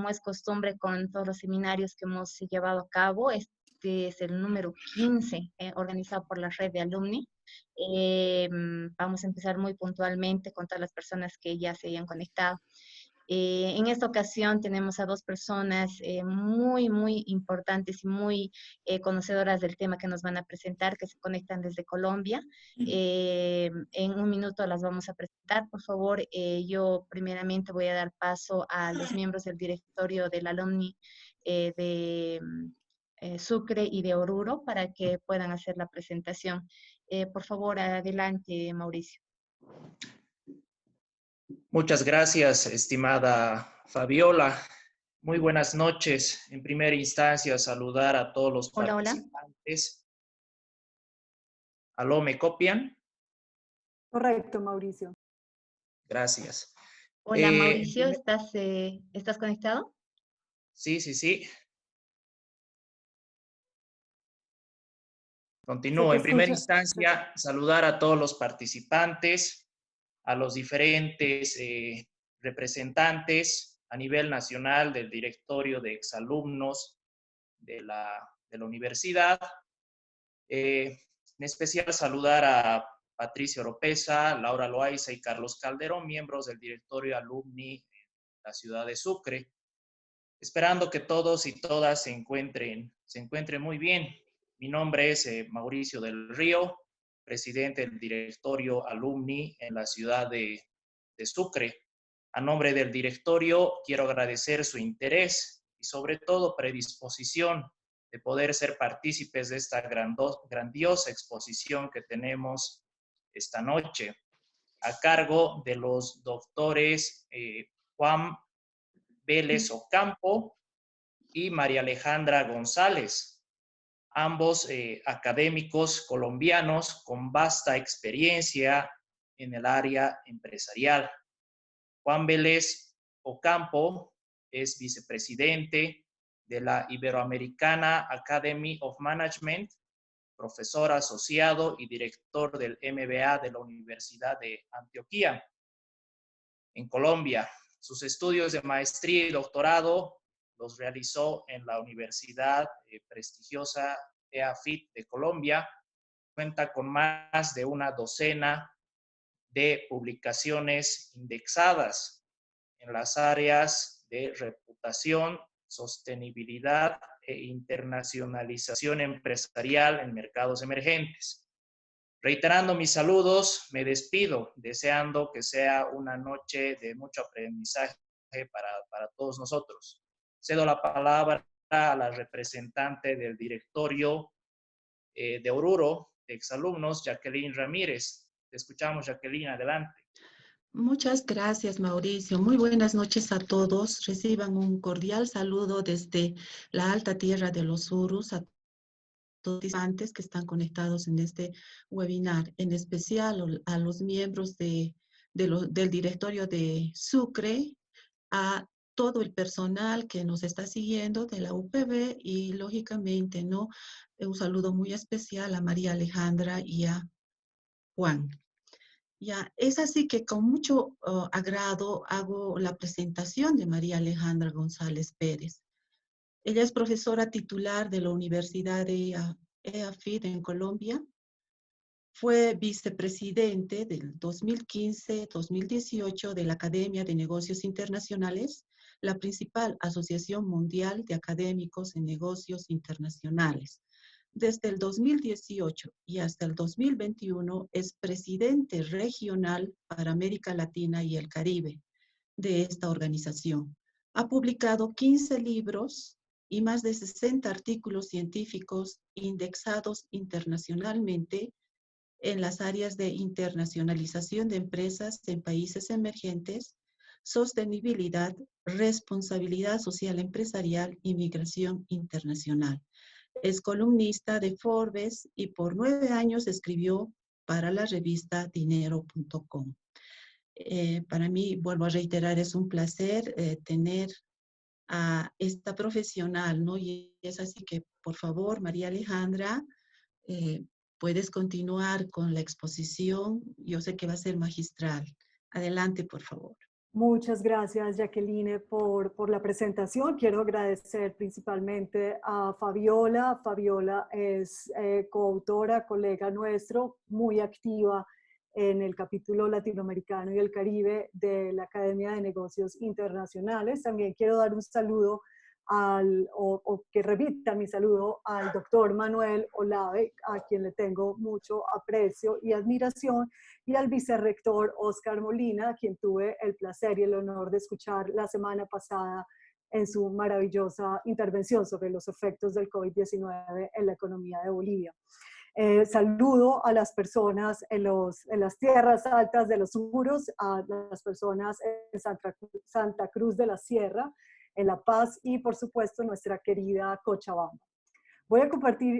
como es costumbre con todos los seminarios que hemos llevado a cabo, este es el número 15 organizado por la red de alumni. Vamos a empezar muy puntualmente con todas las personas que ya se hayan conectado. En esta ocasión tenemos a dos personas muy importantes y muy conocedoras del tema que nos van a presentar, que se conectan desde Colombia. En un minuto las vamos a presentar. Por favor, yo primeramente voy a dar paso a los miembros del directorio del alumni de Sucre y de Oruro para que puedan hacer la presentación. Por favor, adelante, Mauricio. Muchas gracias, estimada Fabiola. Muy buenas noches. En primera instancia, saludar a todos los Hola, hola. participantes. ¿Aló, me copian? Correcto, Mauricio. Gracias. Hola, Mauricio, ¿estás conectado? Sí. Se Continúo. te En primera escucha. instancia, saludar a todos los participantes, a los diferentes representantes a nivel nacional del directorio de exalumnos de la universidad. En especial saludar a Patricia Oropesa, Laura Loaiza y Carlos Calderón, miembros del directorio alumni de la ciudad de Sucre. Esperando que todos y todas se encuentren muy bien. Mi nombre es Mauricio del Río, presidente del directorio alumni en la ciudad de Sucre. A nombre del directorio quiero agradecer su interés y sobre todo predisposición de poder ser partícipes de esta grandiosa exposición que tenemos esta noche, a cargo de los doctores Juan Vélez Ocampo y María Alejandra González, ambos académicos colombianos con vasta experiencia en el área empresarial. Juan Vélez Ocampo es vicepresidente de la Iberoamericana Academy of Management, profesor asociado y director del MBA de la Universidad de Antioquia, en Colombia. Sus estudios de maestría y doctorado los realizó en la Universidad prestigiosa EAFIT de Colombia. Cuenta con más de una docena de publicaciones indexadas en las áreas de reputación, sostenibilidad e internacionalización empresarial en mercados emergentes. Reiterando mis saludos, me despido, deseando que sea una noche de mucho aprendizaje para todos nosotros. Cedo la palabra a la representante del directorio de Oruro, de exalumnos, Jacqueline Ramírez. Te escuchamos, Jacqueline, adelante. Muchas gracias, Mauricio. Muy buenas noches a todos. Reciban un cordial saludo desde la alta tierra de los Urus, a todos los participantes que están conectados en este webinar, en especial a los miembros del directorio de Sucre, a todo el personal que nos está siguiendo de la UPB y, lógicamente, ¿no? Un saludo muy especial a María Alejandra y a Juan. Ya, es así que con mucho agrado hago la presentación de María Alejandra González Pérez. Ella es profesora titular de la Universidad de EAFIT en Colombia. Fue vicepresidente del 2015-2018 de la Academia de Negocios Internacionales, la principal asociación mundial de académicos en negocios internacionales. Desde el 2018 y hasta el 2021 es presidente regional para América Latina y el Caribe de esta organización. Ha publicado 15 libros y más de 60 artículos científicos indexados internacionalmente en las áreas de internacionalización de empresas en países emergentes, sostenibilidad, responsabilidad social empresarial y migración internacional. Es columnista de Forbes y por 9 años escribió para la revista Dinero.com. Para mí, vuelvo a reiterar, es un placer tener a esta profesional, ¿no? Y es así que, por favor, María Alejandra, puedes continuar con la exposición. Yo sé que va a ser magistral. Adelante, por favor. Muchas gracias, Jacqueline, por la presentación. Quiero agradecer principalmente a Fabiola. Fabiola es coautora, colega nuestro, muy activa en el capítulo latinoamericano y el Caribe de la Academia de Negocios Internacionales. También quiero dar un saludo o que repita mi saludo al doctor Manuel Olave, a quien le tengo mucho aprecio y admiración, y al vicerrector Oscar Molina, a quien tuve el placer y el honor de escuchar la semana pasada en su maravillosa intervención sobre los efectos del COVID-19 en la economía de Bolivia. Saludo a las personas en las tierras altas de los Suros, a las personas en Santa Cruz de la Sierra, en La Paz y por supuesto nuestra querida Cochabamba. Voy a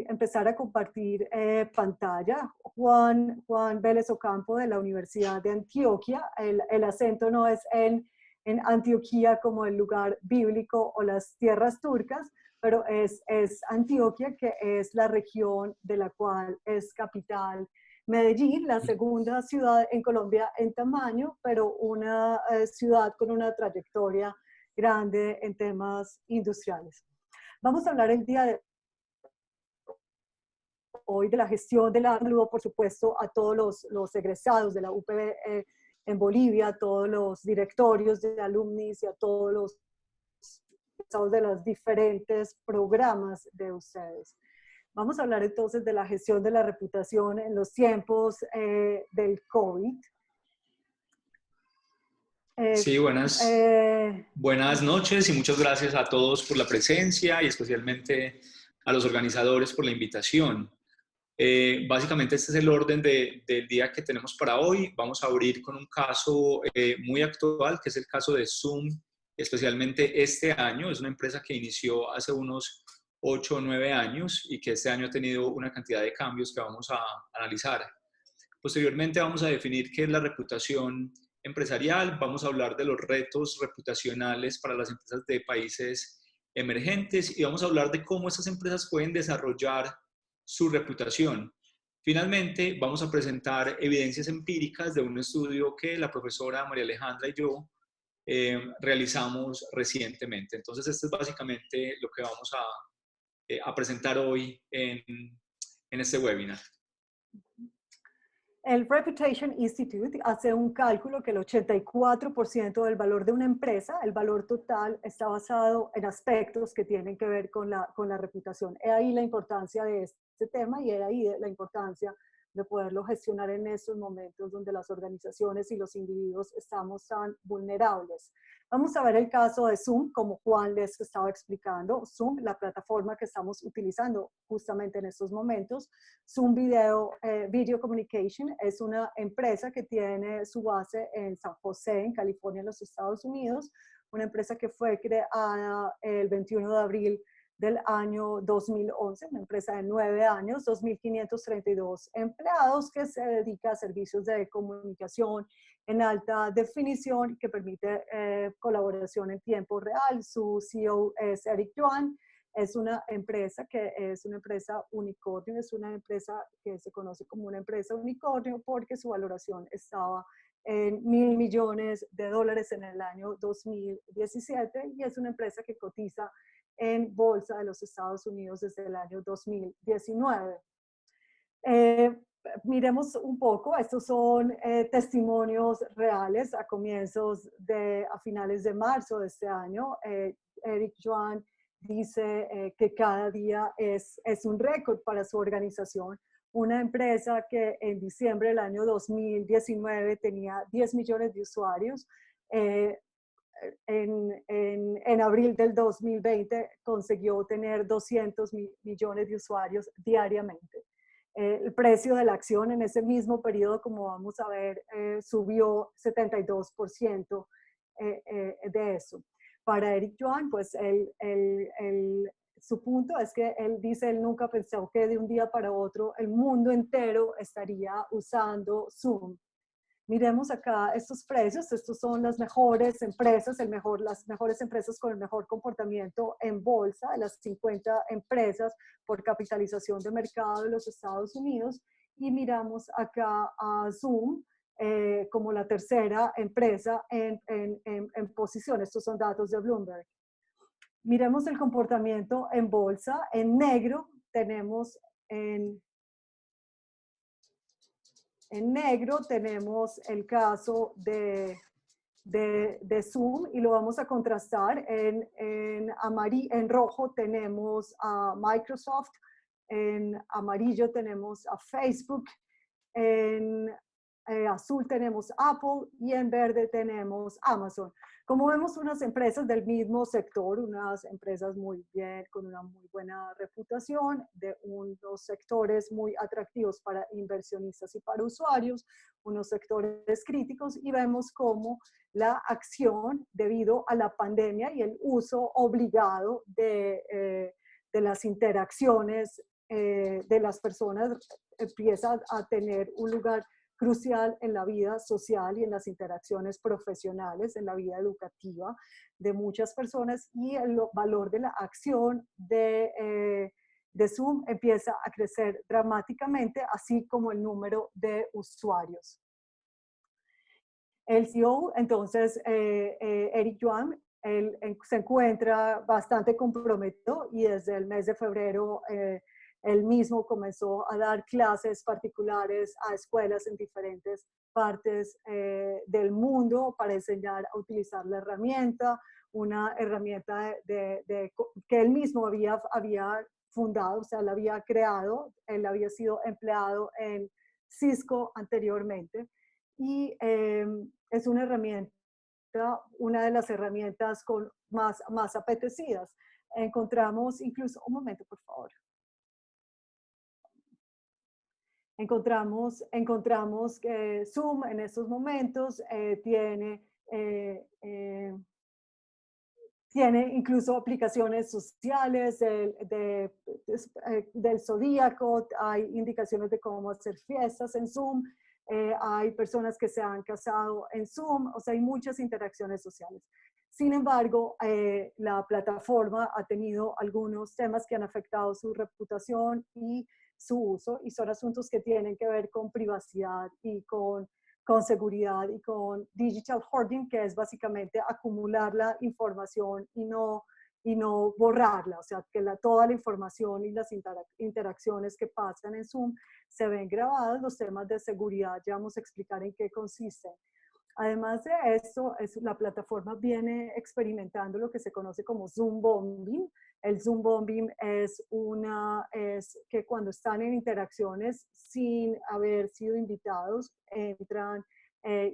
empezar a compartir pantalla. Juan Vélez Ocampo de la Universidad de Antioquia. El acento no es en Antioquía como el lugar bíblico o las tierras turcas, pero es Antioquia, que es la región de la cual es capital Medellín, la segunda ciudad en Colombia en tamaño, pero una ciudad con una trayectoria grande en temas industriales. Vamos a hablar el día de hoy de la gestión de la saludo, por supuesto, a todos los egresados de la UPB en Bolivia, a todos los directorios de alumnis y a todos los egresados de los diferentes programas de ustedes. Vamos a hablar entonces de la gestión de la reputación en los tiempos del COVID. Sí, buenas noches y muchas gracias a todos por la presencia y especialmente a los organizadores por la invitación. Básicamente este es el orden del día que tenemos para hoy. Vamos a abrir con un caso muy actual, que es el caso de Zoom, especialmente este año. Es una empresa que inició hace unos 8 o 9 años y que este año ha tenido una cantidad de cambios que vamos a analizar. Posteriormente vamos a definir qué es la reputación empresarial, vamos a hablar de los retos reputacionales para las empresas de países emergentes y vamos a hablar de cómo esas empresas pueden desarrollar su reputación. Finalmente, vamos a presentar evidencias empíricas de un estudio que la profesora María Alejandra y yo realizamos recientemente. Entonces, esto es básicamente lo que vamos a presentar hoy en este webinar. El Reputation Institute hace un cálculo que el 84% del valor de una empresa, el valor total, está basado en aspectos que tienen que ver con la reputación. Es ahí la importancia de este tema y es ahí la importancia de poderlo gestionar en estos momentos donde las organizaciones y los individuos estamos tan vulnerables. Vamos a ver el caso de Zoom, como Juan les estaba explicando. Zoom, la plataforma que estamos utilizando justamente en estos momentos. Zoom Video Communication es una empresa que tiene su base en San José, en California, en los Estados Unidos. Una empresa que fue creada el 21 de abril del año 2011, una empresa de 9 años, 2.532 empleados que se dedica a servicios de comunicación en alta definición que permite colaboración en tiempo real. Su CEO es Eric Yuan. Es una empresa que es una empresa unicornio, es una empresa que se conoce como una empresa unicornio porque su valoración estaba en $1.000 millones en el año 2017 y es una empresa que cotiza en bolsa de los Estados Unidos desde el año 2019. Miremos un poco, estos son testimonios reales a finales de marzo de este año. Eric Yuan dice que cada día es un récord para su organización. Una empresa que en diciembre del año 2019 tenía 10 millones de usuarios, en abril del 2020 consiguió tener 200 millones de usuarios diariamente. El precio de la acción en ese mismo periodo, como vamos a ver, subió 72% de eso. Para Eric Yuan, pues su punto es que él dice, él nunca pensó que de un día para otro el mundo entero estaría usando Zoom. Miremos acá estos precios, estos son las mejores empresas, las mejores empresas con el mejor comportamiento en bolsa, de las 50 empresas por capitalización de mercado de los Estados Unidos, y miramos acá a Zoom, como la tercera empresa en posición. Estos son datos de Bloomberg. Miremos el comportamiento en bolsa. En negro tenemos en negro tenemos el caso de Zoom y lo vamos a contrastar. En rojo tenemos a Microsoft, en amarillo tenemos a Facebook, en azul tenemos Apple y en verde tenemos Amazon. Como vemos, unas empresas del mismo sector, unas empresas muy bien, con una muy buena reputación, de unos sectores muy atractivos para inversionistas y para usuarios, unos sectores críticos, y vemos cómo la acción, debido a la pandemia y el uso obligado de las interacciones de las personas, empieza a tener un lugar crucial en la vida social y en las interacciones profesionales, en la vida educativa de muchas personas, y el valor de la acción de Zoom empieza a crecer dramáticamente, así como el número de usuarios. El CEO, entonces, Eric Yuan, él se encuentra bastante comprometido y desde el mes de febrero él mismo comenzó a dar clases particulares a escuelas en diferentes partes del mundo para enseñar a utilizar la herramienta, una herramienta que él mismo había fundado, o sea, la había creado, él había sido empleado en Cisco anteriormente, y es una herramienta, una de las herramientas más apetecidas. Encontramos incluso, un momento por favor. Encontramos que Zoom en estos momentos tiene incluso aplicaciones sociales del zodíaco, hay indicaciones de cómo hacer fiestas en Zoom, hay personas que se han casado en Zoom, o sea, hay muchas interacciones sociales. Sin embargo, la plataforma ha tenido algunos temas que han afectado su reputación y su uso, y son asuntos que tienen que ver con privacidad y con seguridad y con digital hoarding, que es básicamente acumular la información y no borrarla, o sea, que toda la información y las interacciones que pasan en Zoom se ven grabadas. Los temas de seguridad ya vamos a explicar en qué consisten. Además de esto, la plataforma viene experimentando lo que se conoce como Zoom bombing. El Zoom bombing es que cuando están en interacciones sin haber sido invitados, entran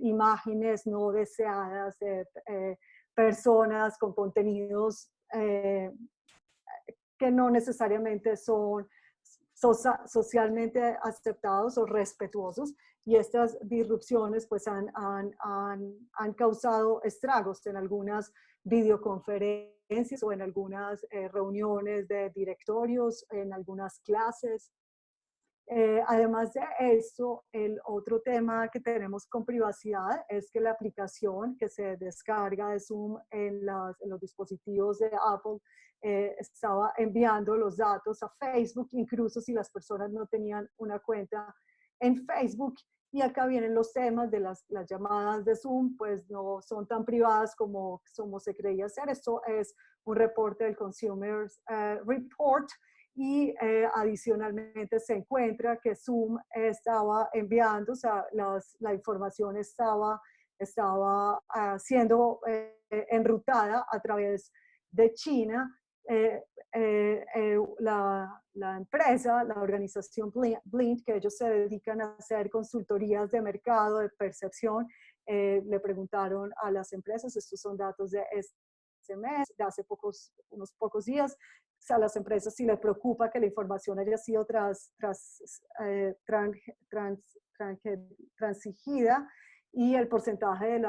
imágenes no deseadas de personas con contenidos que no necesariamente son socialmente aceptados o respetuosos, y estas disrupciones pues han causado estragos en algunas videoconferencias o en algunas reuniones de directorios, en algunas clases. Además de esto, el otro tema que tenemos con privacidad es que la aplicación que se descarga de Zoom en los dispositivos de Apple estaba enviando los datos a Facebook, incluso si las personas no tenían una cuenta en Facebook. Y acá vienen los temas de las llamadas de Zoom, pues no son tan privadas como se creía ser. Esto es un reporte del Consumer Report. Y adicionalmente se encuentra que Zoom estaba enviando, o sea, la información estaba siendo enrutada a través de China. La empresa, la organización Blind, que ellos se dedican a hacer consultorías de mercado, de percepción, le preguntaron a las empresas, estos son datos de este mes, de hace unos pocos días, a las empresas si les preocupa que la información haya sido transigida, y el porcentaje de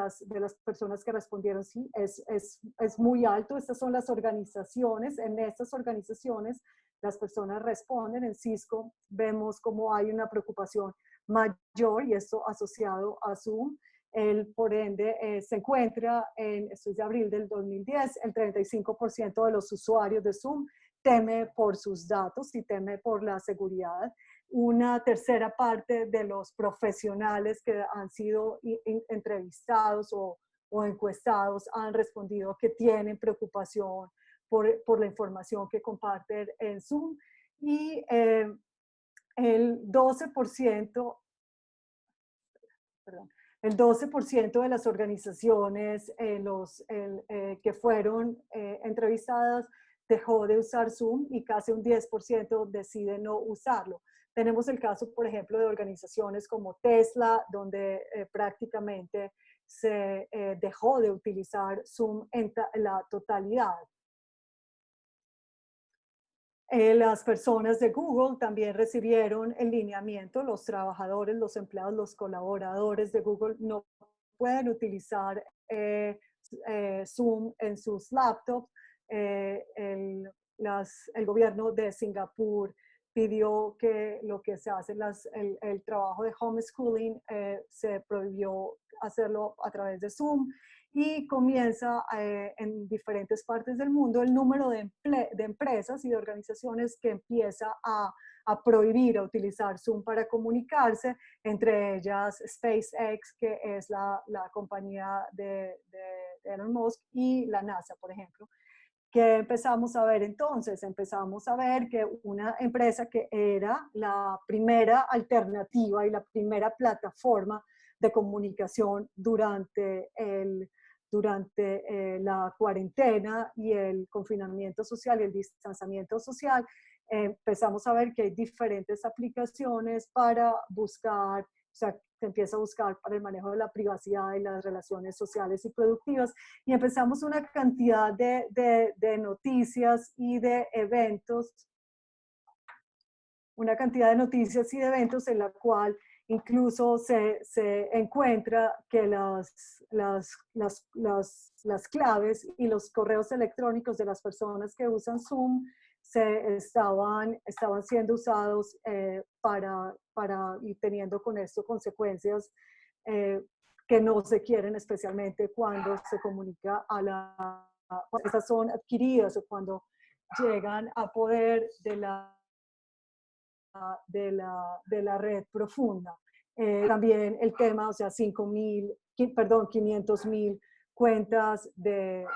las personas que respondieron sí es muy alto. Estas son las organizaciones. En estas organizaciones las personas responden. En Cisco vemos cómo hay una preocupación mayor, y esto asociado a Zoom. Por ende, se encuentra esto es de abril del 2010, el 35% de los usuarios de Zoom teme por sus datos y teme por la seguridad. una tercera parte de los profesionales que han sido entrevistados o encuestados han respondido que tienen preocupación por la información que comparten en Zoom, y el 12%, perdón, el 12% de las organizaciones que fueron entrevistadas dejó de usar Zoom y casi un 10% decide no usarlo. Tenemos el caso, por ejemplo, de organizaciones como Tesla, donde prácticamente se dejó de utilizar Zoom en la totalidad. Las personas de Google también recibieron el lineamiento, los trabajadores, los empleados, los colaboradores de Google no pueden utilizar Zoom en sus laptops. El gobierno de Singapur pidió que lo que se hace, el trabajo de homeschooling, se prohibió hacerlo a través de Zoom, y comienza en diferentes partes del mundo el número de empresas y de organizaciones que empieza a prohibir utilizar Zoom para comunicarse, entre ellas SpaceX, que es la compañía de Elon Musk, y la NASA, por ejemplo. ¿Qué empezamos a ver entonces? Empezamos a ver que una empresa que era la primera alternativa y la primera plataforma de comunicación durante la cuarentena y el confinamiento social y el distanciamiento social, empezamos a ver que hay diferentes aplicaciones para buscar, o sea, se empieza a buscar para el manejo de la privacidad y las relaciones sociales y productivas, y empezamos una cantidad de noticias y de eventos, en la cual incluso se encuentra que las claves y los correos electrónicos de las personas que usan Zoom estaban siendo usados y teniendo con esto consecuencias que no se quieren, especialmente cuando se comunica cuando estas son adquiridas o cuando llegan a poder de la red profunda. También el tema, o sea, 500,000 cuentas de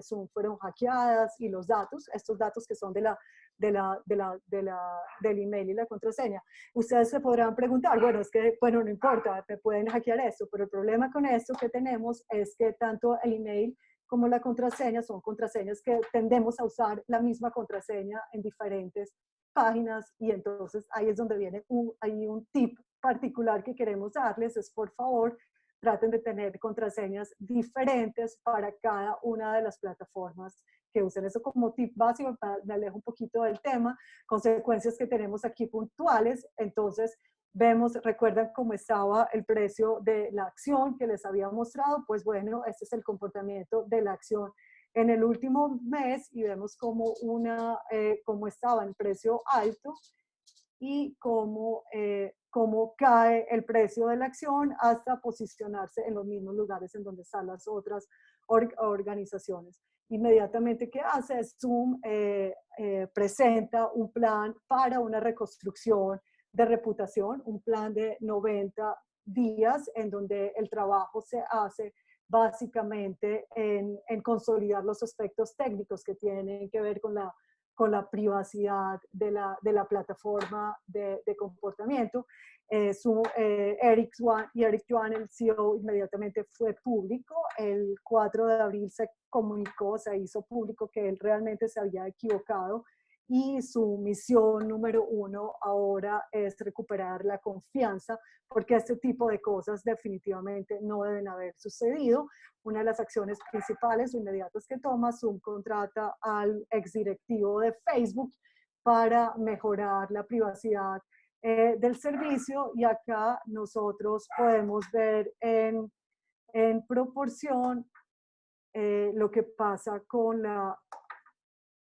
Zoom fueron hackeadas, y estos datos que son del email y la contraseña. Ustedes se podrán preguntar, bueno, no importa, me pueden hackear esto, pero el problema con esto que tenemos es que tanto el email como la contraseña son contraseñas que tendemos a usar la misma contraseña en diferentes páginas, y entonces ahí es donde viene un tip particular que queremos darles, es por favor traten de tener contraseñas diferentes para cada una de las plataformas que usen. Eso como tip básico, me alejo un poquito del tema. Consecuencias que tenemos aquí puntuales, entonces recuerdan cómo estaba el precio de la acción que les había mostrado, pues bueno, este es el comportamiento de la acción en el último mes, y vemos cómo estaba en precio alto y cómo cae el precio de la acción hasta posicionarse en los mismos lugares en donde están las otras organizaciones. Inmediatamente, ¿qué hace? Zoom presenta un plan para una reconstrucción de reputación, un plan de 90 días en donde el trabajo se hace básicamente en consolidar los aspectos técnicos que tienen que ver con la privacidad de la plataforma de comportamiento. Eric Yuan, el CEO, inmediatamente fue público. El 4 de abril se hizo público que él realmente se había equivocado, y su misión número 1 ahora es recuperar la confianza, porque este tipo de cosas definitivamente no deben haber sucedido. Una de las acciones principales o inmediatas que toma, Zoom contrata al exdirectivo de Facebook para mejorar la privacidad del servicio, y acá nosotros podemos ver en proporción lo que pasa con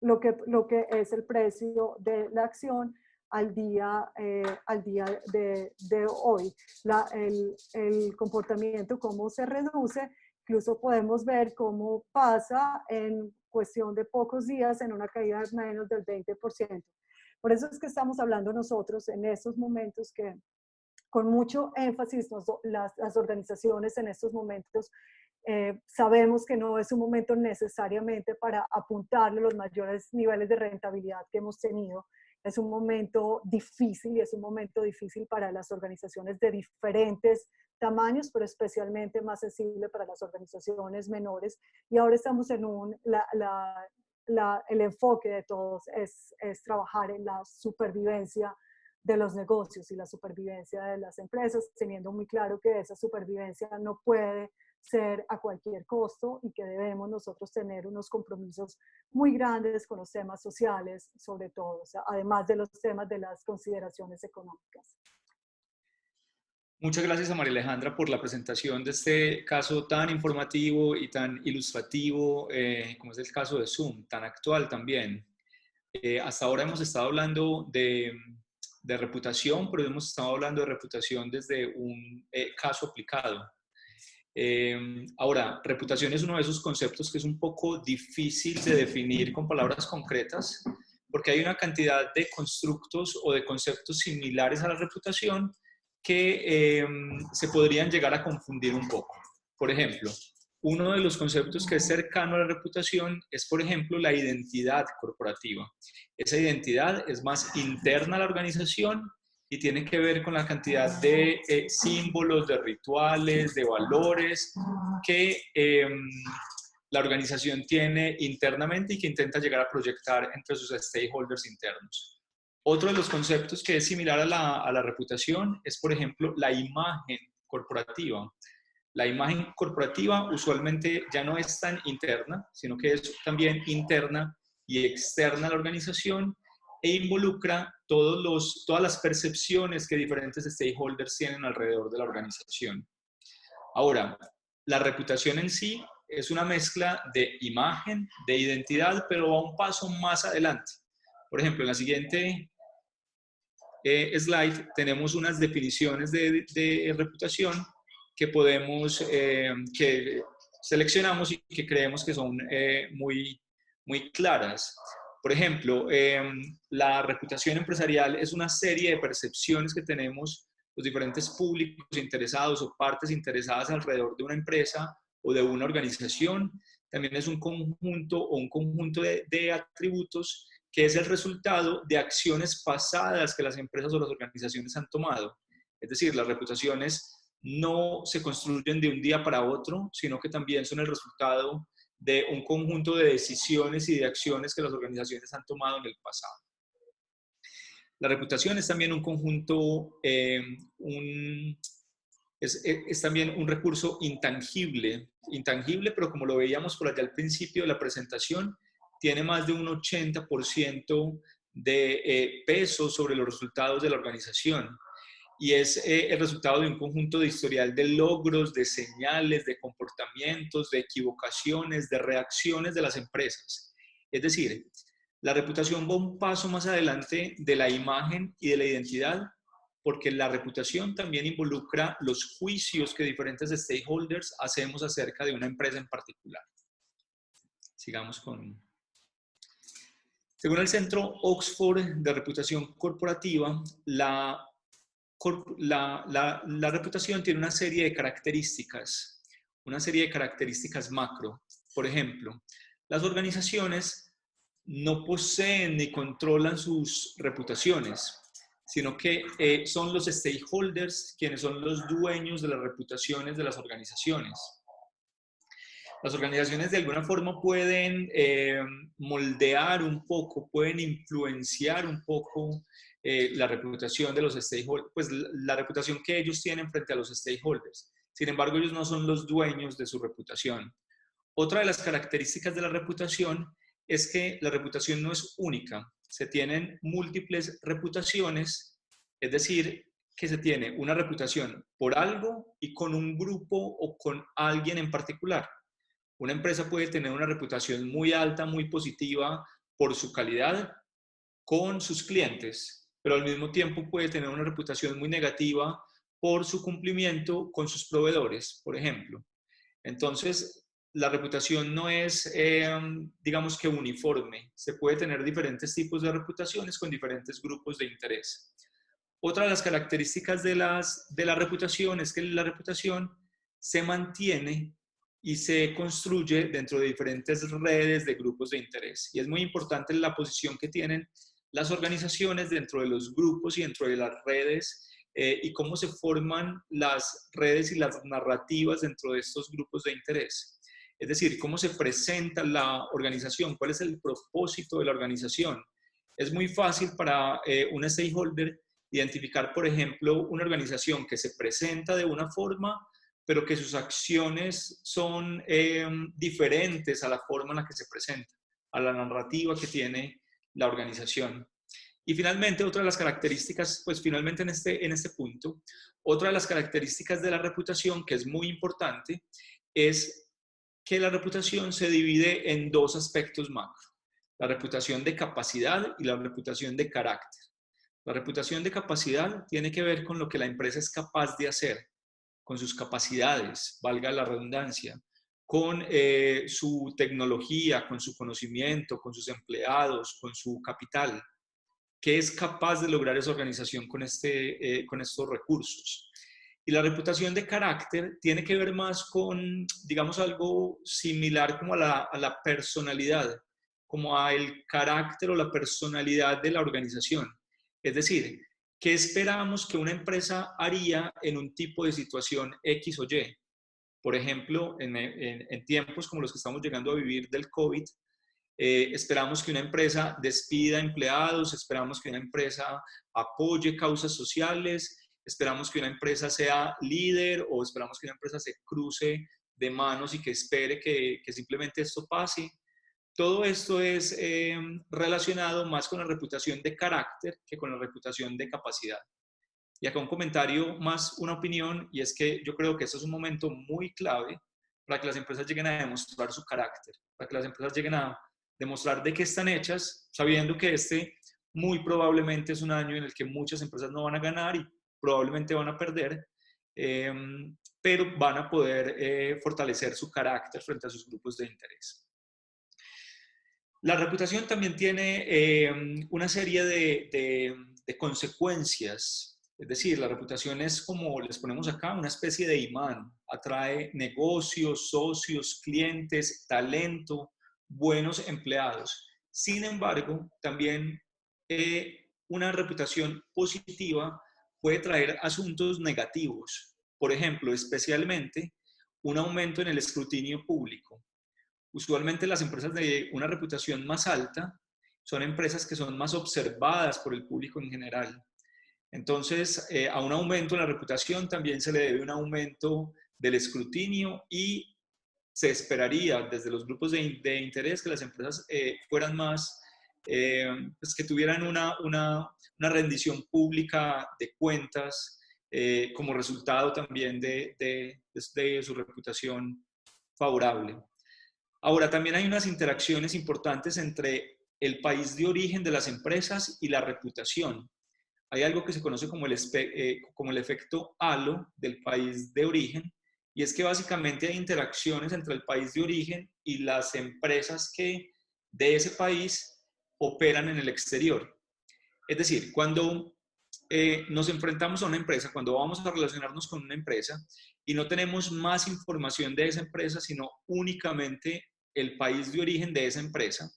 lo que es el precio de la acción al día de hoy. El comportamiento, cómo se reduce, incluso podemos ver cómo pasa en cuestión de pocos días en una caída de menos del 20%. Por eso es que estamos hablando nosotros en estos momentos que con mucho énfasis las organizaciones en estos momentos sabemos que no es un momento necesariamente para apuntarle los mayores niveles de rentabilidad que hemos tenido. Es un momento difícil y es un momento difícil para las organizaciones de diferentes tamaños, pero especialmente más sensible para las organizaciones menores. Y ahora estamos en el enfoque de todos es trabajar en la supervivencia de los negocios y la supervivencia de las empresas, teniendo muy claro que esa supervivencia no puede ser a cualquier costo y que debemos nosotros tener unos compromisos muy grandes con los temas sociales, sobre todo, o sea, además de los temas de las consideraciones económicas. Muchas gracias a María Alejandra por la presentación de este caso tan informativo y tan ilustrativo como es el caso de Zoom, tan actual también. Hasta ahora hemos estado hablando de reputación, pero hemos estado hablando de reputación desde un caso aplicado. Ahora, reputación es uno de esos conceptos que es un poco difícil de definir con palabras concretas, porque hay una cantidad de constructos o de conceptos similares a la reputación que se podrían llegar a confundir un poco. Por ejemplo, uno de los conceptos que es cercano a la reputación es, por ejemplo, la identidad corporativa. Esa identidad es más interna a la organización y tiene que ver con la cantidad de símbolos, de rituales, de valores que la organización tiene internamente y que intenta llegar a proyectar entre sus stakeholders internos. Otro de los conceptos que es similar a la reputación es, por ejemplo, la imagen corporativa. La imagen corporativa usualmente ya no es tan interna, sino que es también interna y externa a la organización e involucra todas las percepciones que diferentes stakeholders tienen alrededor de la organización. Ahora, la reputación en sí es una mezcla de imagen, de identidad, pero va un paso más adelante. Por ejemplo, en la siguiente slide tenemos unas definiciones de reputación que que seleccionamos y que creemos que son muy claras. Por ejemplo, la reputación empresarial es una serie de percepciones que tenemos los diferentes públicos interesados o partes interesadas alrededor de una empresa o de una organización. También es un conjunto de atributos que es el resultado de acciones pasadas que las empresas o las organizaciones han tomado. Es decir, las reputaciones no se construyen de un día para otro, sino que también son el resultado de un conjunto de decisiones y de acciones que las organizaciones han tomado en el pasado. La reputación es también un conjunto, es también un recurso intangible, pero como lo veíamos por allá al principio de la presentación, tiene más de un 80% de peso sobre los resultados de la organización. Y es el resultado de un conjunto de historial de logros, de señales, de comportamientos, de equivocaciones, de reacciones de las empresas. Es decir, la reputación va un paso más adelante de la imagen y de la identidad, porque la reputación también involucra los juicios que diferentes stakeholders hacemos acerca de una empresa en particular. Sigamos con... Según el Centro Oxford de Reputación Corporativa, la reputación tiene una serie de características macro. Por ejemplo, las organizaciones no poseen ni controlan sus reputaciones, sino que son los stakeholders quienes son los dueños de las reputaciones de las organizaciones. Las organizaciones de alguna forma pueden moldear un poco, pueden influenciar un poco la reputación de los stakeholders, pues la reputación que ellos tienen frente a los stakeholders. Sin embargo, ellos no son los dueños de su reputación. Otra de las características de la reputación es que la reputación no es única. Se tienen múltiples reputaciones, es decir, que se tiene una reputación por algo y con un grupo o con alguien en particular. Una empresa puede tener una reputación muy alta, muy positiva por su calidad con sus clientes, pero al mismo tiempo puede tener una reputación muy negativa por su cumplimiento con sus proveedores, por ejemplo. Entonces, la reputación no es, digamos que uniforme. Se puede tener diferentes tipos de reputaciones con diferentes grupos de interés. Otra de las características de la reputación es que la reputación se mantiene y se construye dentro de diferentes redes de grupos de interés. Y es muy importante la posición que tienen las organizaciones dentro de los grupos y dentro de las redes y cómo se forman las redes y las narrativas dentro de estos grupos de interés. Es decir, cómo se presenta la organización, cuál es el propósito de la organización. Es muy fácil para un stakeholder identificar, por ejemplo, una organización que se presenta de una forma, pero que sus acciones son diferentes a la forma en la que se presenta, a la narrativa que tiene la organización. Y finalmente, otra de las características, pues finalmente en este punto, otra de las características de la reputación que es muy importante es que la reputación se divide en dos aspectos macro, la reputación de capacidad y la reputación de carácter. La reputación de capacidad tiene que ver con lo que la empresa es capaz de hacer, con sus capacidades, valga la redundancia, con su tecnología, con su conocimiento, con sus empleados, con su capital. ¿Qué es capaz de lograr esa organización con estos recursos? Y la reputación de carácter tiene que ver más con, digamos, algo similar como a la personalidad, como al carácter o la personalidad de la organización. Es decir, ¿qué esperamos que una empresa haría en un tipo de situación X o Y? Por ejemplo, en tiempos como los que estamos llegando a vivir del COVID, esperamos que una empresa despida empleados, esperamos que una empresa apoye causas sociales, esperamos que una empresa sea líder o esperamos que una empresa se cruce de manos y que espere que simplemente esto pase. Todo esto es relacionado más con la reputación de carácter que con la reputación de capacidad. Y acá un comentario más, una opinión, y es que yo creo que esto es un momento muy clave para que las empresas lleguen a demostrar su carácter, para que las empresas lleguen a demostrar de qué están hechas, sabiendo que este muy probablemente es un año en el que muchas empresas no van a ganar y probablemente van a perder, pero van a poder fortalecer su carácter frente a sus grupos de interés. La reputación también tiene una serie de consecuencias. Es decir, la reputación es, como les ponemos acá, una especie de imán. Atrae negocios, socios, clientes, talento, buenos empleados. Sin embargo, también una reputación positiva puede traer asuntos negativos. Por ejemplo, especialmente un aumento en el escrutinio público. Usualmente las empresas de una reputación más alta son empresas que son más observadas por el público en general. Entonces, a un aumento en la reputación también se le debe un aumento del escrutinio y se esperaría desde los grupos de interés que las empresas fueran más, pues que tuvieran una rendición pública de cuentas como resultado también de su reputación favorable. Ahora, también hay unas interacciones importantes entre el país de origen de las empresas y la reputación. Hay algo que se conoce como el efecto halo del país de origen, y es que básicamente hay interacciones entre el país de origen y las empresas que de ese país operan en el exterior. Es decir, cuando nos enfrentamos a una empresa, cuando vamos a relacionarnos con una empresa y no tenemos más información de esa empresa, sino únicamente el país de origen de esa empresa,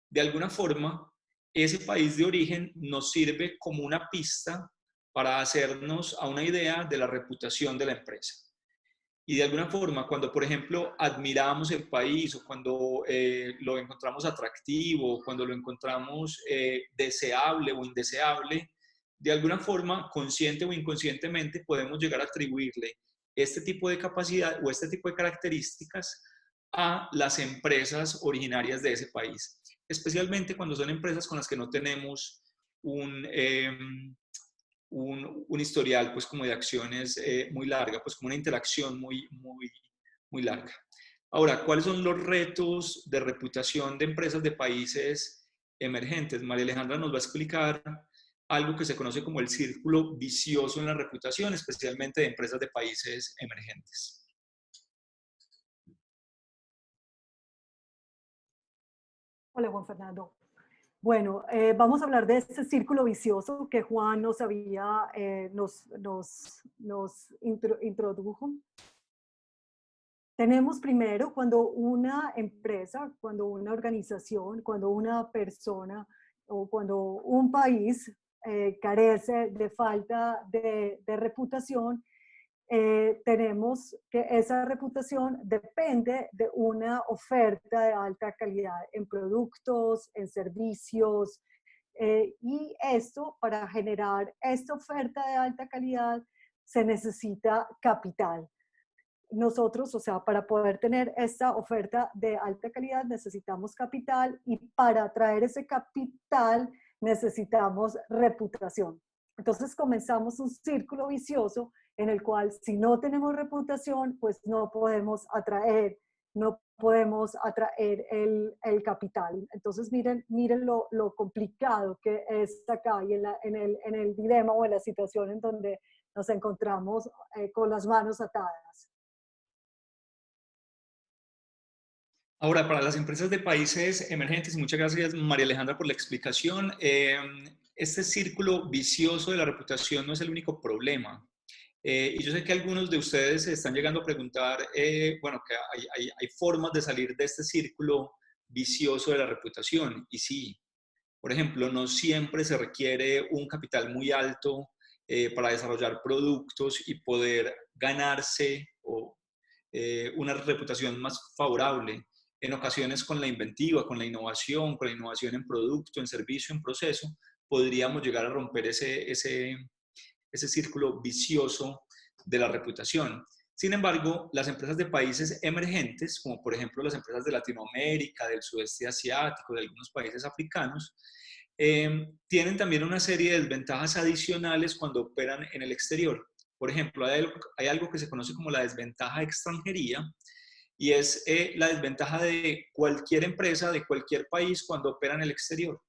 de alguna forma, ese país de origen nos sirve como una pista para hacernos a una idea de la reputación de la empresa. Y de alguna forma, cuando, por ejemplo, admiramos el país o cuando lo encontramos atractivo, cuando lo encontramos deseable o indeseable, de alguna forma, consciente o inconscientemente, podemos llegar a atribuirle este tipo de capacidad o este tipo de características a las empresas originarias de ese país, especialmente cuando son empresas con las que no tenemos un historial pues como de acciones muy larga, pues como una interacción muy larga. Ahora, ¿cuáles son los retos de reputación de empresas de países emergentes? María Alejandra nos va a explicar algo que se conoce como el círculo vicioso en la reputación, especialmente de empresas de países emergentes. Hola, Juan Fernando. Bueno, vamos a hablar de este círculo vicioso que Juan nos introdujo. Tenemos primero cuando una empresa, cuando una organización, cuando una persona o cuando un país carece de falta de reputación, tenemos que esa reputación depende de una oferta de alta calidad en productos, en servicios, y esto, para generar esta oferta de alta calidad, se necesita capital. Nosotros, o sea, para poder tener esta oferta de alta calidad necesitamos capital, y para atraer ese capital necesitamos reputación. Entonces comenzamos un círculo vicioso en el cual, si no tenemos reputación, pues no podemos atraer el capital. Entonces miren lo complicado que es acá y en el dilema o en la situación en donde nos encontramos con las manos atadas. Ahora, para las empresas de países emergentes, y muchas gracias María Alejandra por la explicación, este círculo vicioso de la reputación no es el único problema. Y yo sé que algunos de ustedes están llegando a preguntar, bueno, que hay formas de salir de este círculo vicioso de la reputación. Y sí, por ejemplo, no siempre se requiere un capital muy alto para desarrollar productos y poder ganarse una reputación más favorable. En ocasiones con la inventiva, con la innovación en producto, en servicio, en proceso, podríamos llegar a romper ese círculo vicioso de la reputación. Sin embargo, las empresas de países emergentes, como por ejemplo las empresas de Latinoamérica, del sudeste asiático, de algunos países africanos, tienen también una serie de desventajas adicionales cuando operan en el exterior. Por ejemplo, hay algo que se conoce como la desventaja de extranjería, y es la desventaja de cualquier empresa de cualquier país cuando opera en el exterior.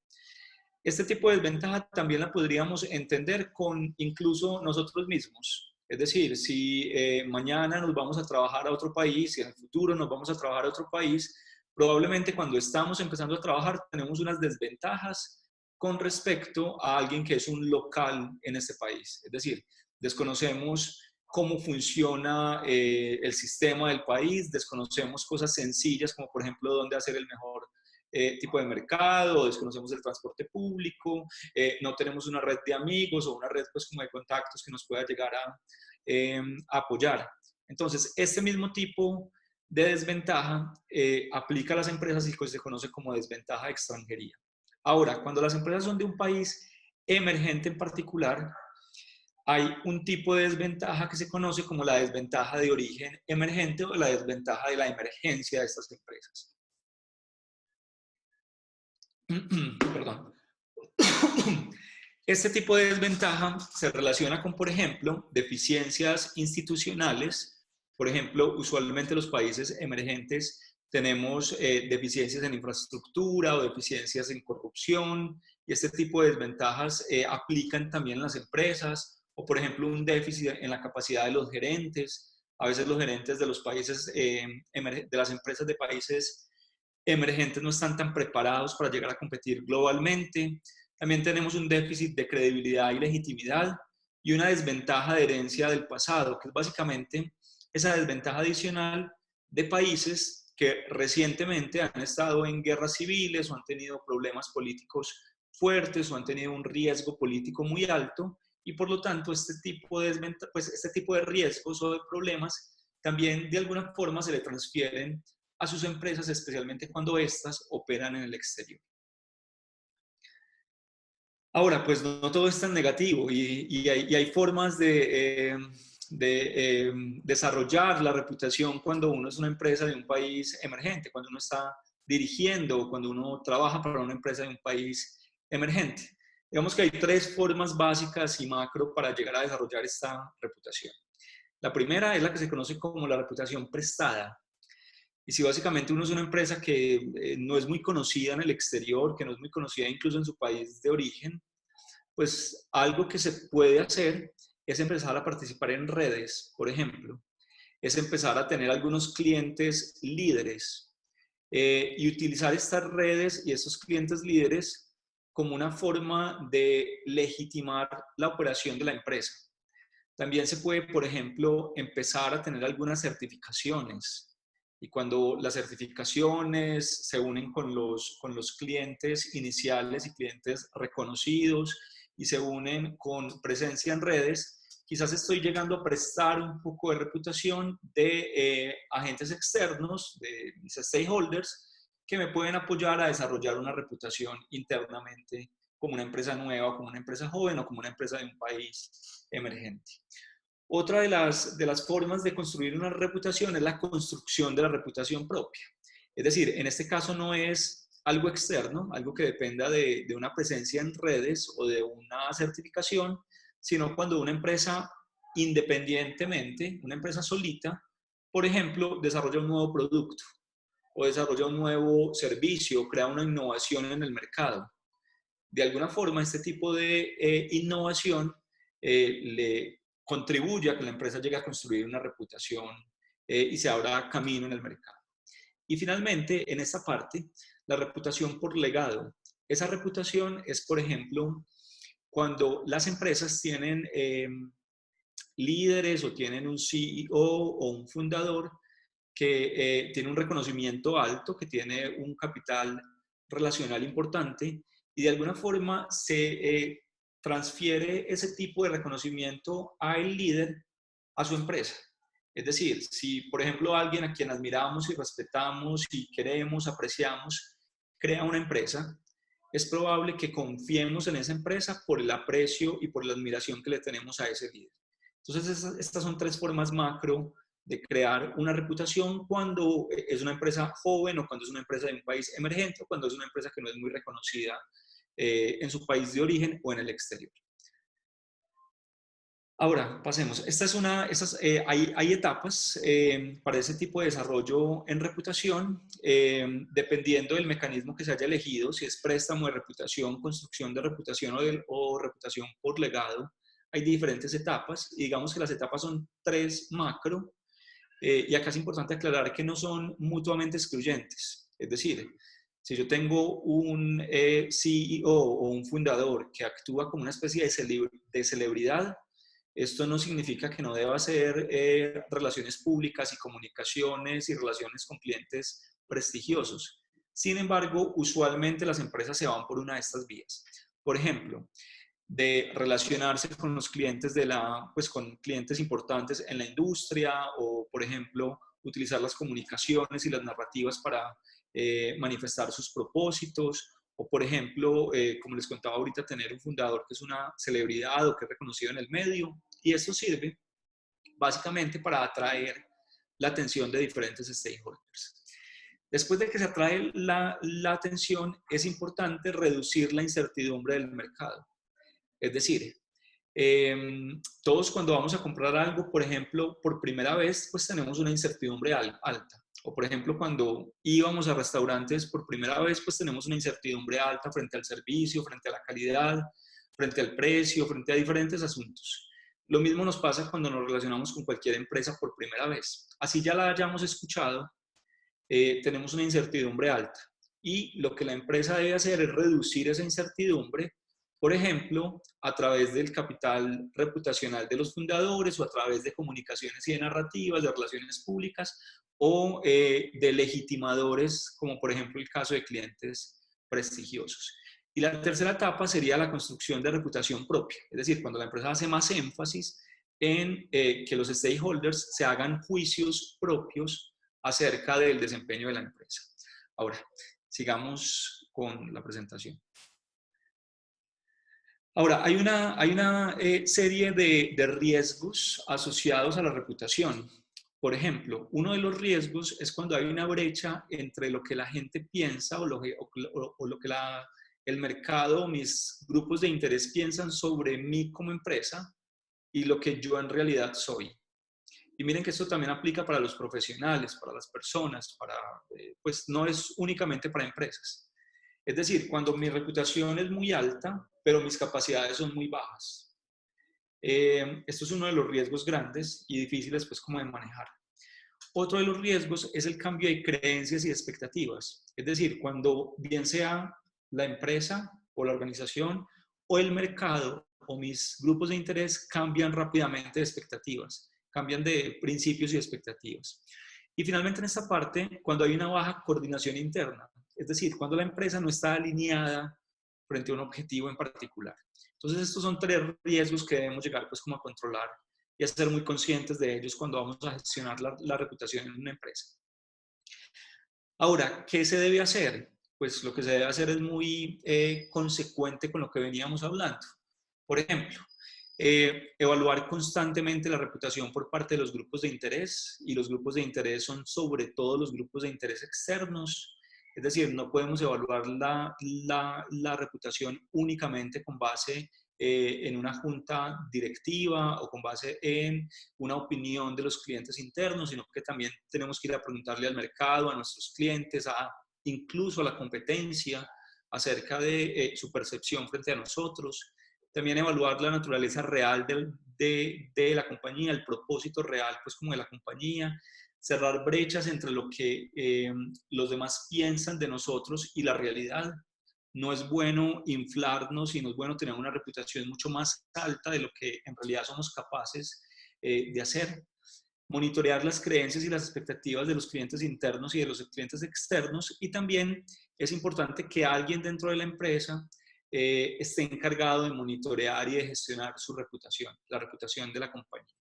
Este tipo de desventaja también la podríamos entender con incluso nosotros mismos. Es decir, si mañana nos vamos a trabajar a otro país, si en el futuro nos vamos a trabajar a otro país, probablemente cuando estamos empezando a trabajar tenemos unas desventajas con respecto a alguien que es un local en este país. Es decir, desconocemos cómo funciona el sistema del país, desconocemos cosas sencillas como por ejemplo dónde hacer el mejor tipo de mercado, desconocemos el transporte público, no tenemos una red de amigos o una red pues como de contactos que nos pueda llegar a apoyar. Entonces, este mismo tipo de desventaja aplica a las empresas y pues se conoce como desventaja de extranjería. Ahora, cuando las empresas son de un país emergente en particular, hay un tipo de desventaja que se conoce como la desventaja de origen emergente o la desventaja de la emergencia de estas empresas. Perdón. Este tipo de desventaja se relaciona con, por ejemplo, deficiencias institucionales. Por ejemplo, usualmente los países emergentes tenemos deficiencias en infraestructura o deficiencias en corrupción, y este tipo de desventajas aplican también en las empresas. O, por ejemplo, un déficit en la capacidad de los gerentes. A veces los gerentes de los países, de las empresas de países emergentes no están tan preparados para llegar a competir globalmente. También tenemos un déficit de credibilidad y legitimidad y una desventaja de herencia del pasado, que es básicamente esa desventaja adicional de países que recientemente han estado en guerras civiles o han tenido problemas políticos fuertes o han tenido un riesgo político muy alto, y por lo tanto este tipo de riesgos o de problemas también de alguna forma se le transfieren a sus empresas, especialmente cuando éstas operan en el exterior. Ahora, pues no todo es tan negativo y hay formas de desarrollar la reputación cuando uno es una empresa de un país emergente, cuando uno está dirigiendo o cuando uno trabaja para una empresa de un país emergente. Digamos que hay tres formas básicas y macro para llegar a desarrollar esta reputación. La primera es la que se conoce como la reputación prestada. Y si básicamente uno es una empresa que no es muy conocida en el exterior, que no es muy conocida incluso en su país de origen, pues algo que se puede hacer es empezar a participar en redes, por ejemplo. Es empezar a tener algunos clientes líderes. y utilizar estas redes y estos clientes líderes como una forma de legitimar la operación de la empresa. También se puede, por ejemplo, empezar a tener algunas certificaciones. Y cuando las certificaciones se unen con los clientes iniciales y clientes reconocidos y se unen con presencia en redes, quizás estoy llegando a prestar un poco de reputación de agentes externos, de mis stakeholders, que me pueden apoyar a desarrollar una reputación internamente como una empresa nueva, como una empresa joven o como una empresa de un país emergente. Otra de las formas de construir una reputación es la construcción de la reputación propia. Es decir, en este caso no es algo externo, algo que dependa de una presencia en redes o de una certificación, sino cuando una empresa independientemente, una empresa solita, por ejemplo, desarrolla un nuevo producto o desarrolla un nuevo servicio, crea una innovación en el mercado. De alguna forma, este tipo de innovación le contribuye a que la empresa llegue a construir una reputación y se abra camino en el mercado. Y finalmente, en esta parte, la reputación por legado. Esa reputación es, por ejemplo, cuando las empresas tienen líderes o tienen un CEO o un fundador que tiene un reconocimiento alto, que tiene un capital relacional importante y de alguna forma se transfiere ese tipo de reconocimiento al líder, a su empresa. Es decir, si por ejemplo alguien a quien admiramos y respetamos y queremos, apreciamos, crea una empresa, es probable que confiemos en esa empresa por el aprecio y por la admiración que le tenemos a ese líder. Entonces, estas son tres formas macro de crear una reputación cuando es una empresa joven o cuando es una empresa de un país emergente o cuando es una empresa que no es muy reconocida en su país de origen o en el exterior. Ahora, pasemos. Hay etapas para ese tipo de desarrollo en reputación, dependiendo del mecanismo que se haya elegido, si es préstamo de reputación, construcción de reputación o reputación por legado. Hay diferentes etapas y digamos que las etapas son tres macro. Y acá es importante aclarar que no son mutuamente excluyentes. Es decir, si yo tengo un CEO o un fundador que actúa como una especie de celebridad, esto no significa que no deba hacer relaciones públicas y comunicaciones y relaciones con clientes prestigiosos. Sin embargo, usualmente las empresas se van por una de estas vías. Por ejemplo, de relacionarse con los clientes con clientes importantes en la industria o, por ejemplo, utilizar las comunicaciones y las narrativas para manifestar sus propósitos o, por ejemplo, como les contaba ahorita, tener un fundador que es una celebridad o que es reconocido en el medio, y esto sirve básicamente para atraer la atención de diferentes stakeholders. Después de que se atrae la atención, es importante reducir la incertidumbre del mercado. Es decir, todos cuando vamos a comprar algo, por ejemplo, por primera vez, pues tenemos una incertidumbre alta. O por ejemplo, cuando íbamos a restaurantes por primera vez, pues tenemos una incertidumbre alta frente al servicio, frente a la calidad, frente al precio, frente a diferentes asuntos. Lo mismo nos pasa cuando nos relacionamos con cualquier empresa por primera vez. Así ya la hayamos escuchado, tenemos una incertidumbre alta. Y lo que la empresa debe hacer es reducir esa incertidumbre, por ejemplo, a través del capital reputacional de los fundadores o a través de comunicaciones y de narrativas, de relaciones públicas o de legitimadores, como por ejemplo el caso de clientes prestigiosos. Y la tercera etapa sería la construcción de reputación propia, es decir, cuando la empresa hace más énfasis en que los stakeholders se hagan juicios propios acerca del desempeño de la empresa. Ahora, sigamos con la presentación. Ahora, hay una serie de riesgos asociados a la reputación. Por ejemplo, uno de los riesgos es cuando hay una brecha entre lo que la gente piensa o lo que el mercado o mis grupos de interés piensan sobre mí como empresa y lo que yo en realidad soy. Y miren que esto también aplica para los profesionales, para las personas, pues no es únicamente para empresas. Es decir, cuando mi reputación es muy alta, pero mis capacidades son muy bajas. Esto es uno de los riesgos grandes y difíciles pues como de manejar. Otro de los riesgos es el cambio de creencias y expectativas. Es decir, cuando bien sea la empresa o la organización o el mercado o mis grupos de interés cambian rápidamente de expectativas, cambian de principios y expectativas. Y finalmente en esta parte, cuando hay una baja coordinación interna, es decir, cuando la empresa no está alineada frente a un objetivo en particular. Entonces estos son 3 riesgos que debemos llegar pues como a controlar y a ser muy conscientes de ellos cuando vamos a gestionar la reputación en una empresa. Ahora, ¿qué se debe hacer? Pues lo que se debe hacer es muy consecuente con lo que veníamos hablando. Por ejemplo, evaluar constantemente la reputación por parte de los grupos de interés, y los grupos de interés son sobre todo los grupos de interés externos. Es decir, no podemos evaluar la reputación únicamente con base en una junta directiva o con base en una opinión de los clientes internos, sino que también tenemos que ir a preguntarle al mercado, a nuestros clientes, incluso a la competencia, acerca de su percepción frente a nosotros. También evaluar la naturaleza real de la compañía, el propósito real, pues como de la compañía, cerrar brechas entre lo que los demás piensan de nosotros y la realidad. No es bueno inflarnos y no es bueno tener una reputación mucho más alta de lo que en realidad somos capaces de hacer. Monitorear las creencias y las expectativas de los clientes internos y de los clientes externos, y también es importante que alguien dentro de la empresa esté encargado de monitorear y de gestionar su reputación, la reputación de la compañía.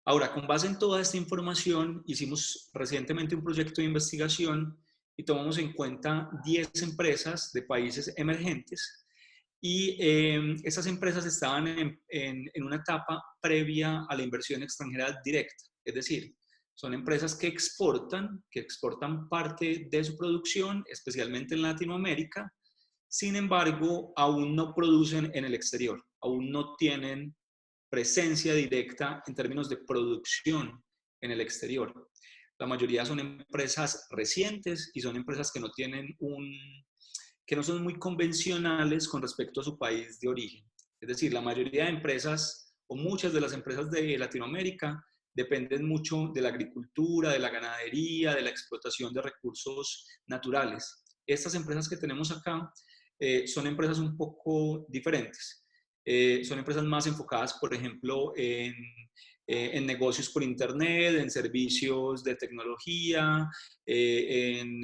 Ahora, con base en toda esta información, hicimos recientemente un proyecto de investigación y tomamos en cuenta 10 empresas de países emergentes, y esas empresas estaban en una etapa previa a la inversión extranjera directa. Es decir, son empresas que exportan parte de su producción, especialmente en Latinoamérica. Sin embargo, aún no producen en el exterior, aún no tienen presencia directa en términos de producción en el exterior. La mayoría son empresas recientes y son empresas que no son muy convencionales con respecto a su país de origen. Es decir, la mayoría de empresas o muchas de las empresas de Latinoamérica dependen mucho de la agricultura, de la ganadería, de la explotación de recursos naturales. Estas empresas que tenemos acá son empresas un poco diferentes. Son empresas más enfocadas, por ejemplo, en negocios por internet, en servicios de tecnología, en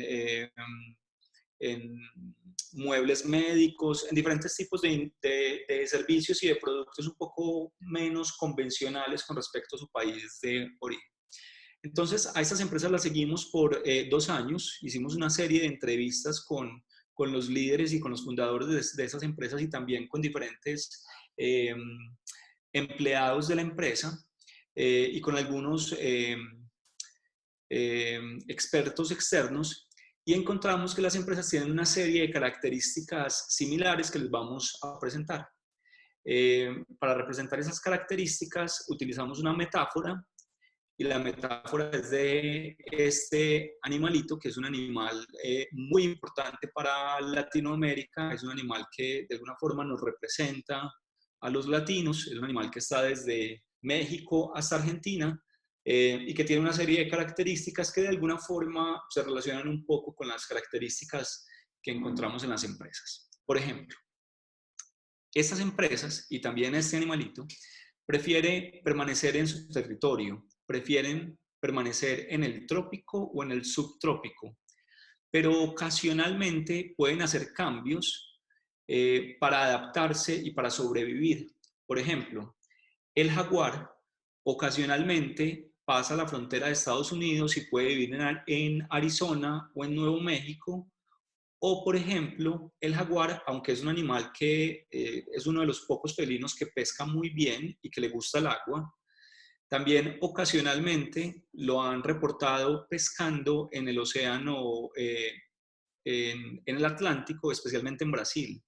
muebles médicos, en diferentes tipos de servicios y de productos un poco menos convencionales con respecto a su país de origen. Entonces, a estas empresas las seguimos por 2 años. Hicimos una serie de entrevistas con los líderes y con los fundadores de esas empresas, y también con diferentes empleados de la empresa y con algunos expertos externos, y encontramos que las empresas tienen una serie de características similares que les vamos a presentar. Para representar esas características utilizamos una metáfora, y la metáfora es de este animalito, que es un animal muy importante para Latinoamérica. Es un animal que de alguna forma nos representa a los latinos. Es un animal que está desde México hasta Argentina y que tiene una serie de características que de alguna forma se relacionan un poco con las características que encontramos en las empresas. Por ejemplo, estas empresas y también este animalito prefiere permanecer en su territorio, prefieren permanecer en el trópico o en el subtrópico, pero ocasionalmente pueden hacer cambios para adaptarse y para sobrevivir. Por ejemplo, el jaguar ocasionalmente pasa la frontera de Estados Unidos y puede vivir en Arizona o en Nuevo México. O, por ejemplo, el jaguar, aunque es un animal que es uno de los pocos felinos que pesca muy bien y que le gusta el agua, también ocasionalmente lo han reportado pescando en el océano, en el Atlántico, especialmente en Brasil.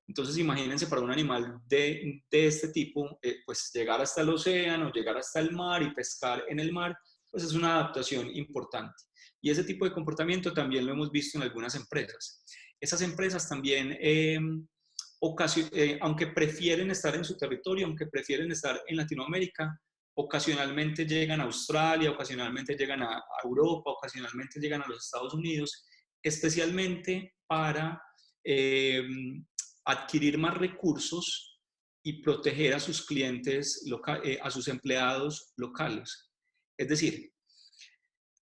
Entonces, imagínense, para un animal de este tipo, pues llegar hasta el océano, llegar hasta el mar y pescar en el mar, pues es una adaptación importante. Y ese tipo de comportamiento también lo hemos visto en algunas empresas. Esas empresas también, aunque prefieren estar en su territorio, aunque prefieren estar en Latinoamérica, ocasionalmente llegan a Australia, ocasionalmente llegan a Europa, ocasionalmente llegan a los Estados Unidos, especialmente para adquirir más recursos y proteger a sus clientes, a sus empleados locales. Es decir,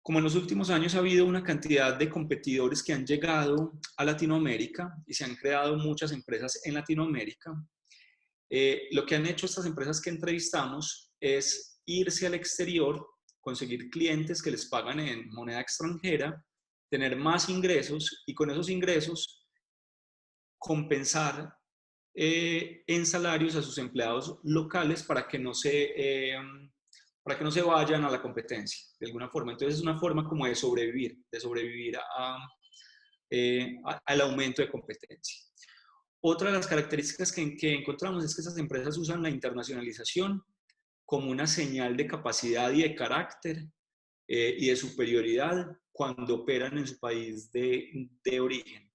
como en los últimos años ha habido una cantidad de competidores que han llegado a Latinoamérica y se han creado muchas empresas en Latinoamérica, lo que han hecho estas empresas que entrevistamos es irse al exterior, conseguir clientes que les pagan en moneda extranjera, tener más ingresos y con esos ingresos compensar en salarios a sus empleados locales para que no se vayan a la competencia, de alguna forma. Entonces es una forma como de sobrevivir al aumento de competencia. Otra de las características que encontramos es que esas empresas usan la internacionalización como una señal de capacidad y de carácter y de superioridad cuando operan en su país de origen.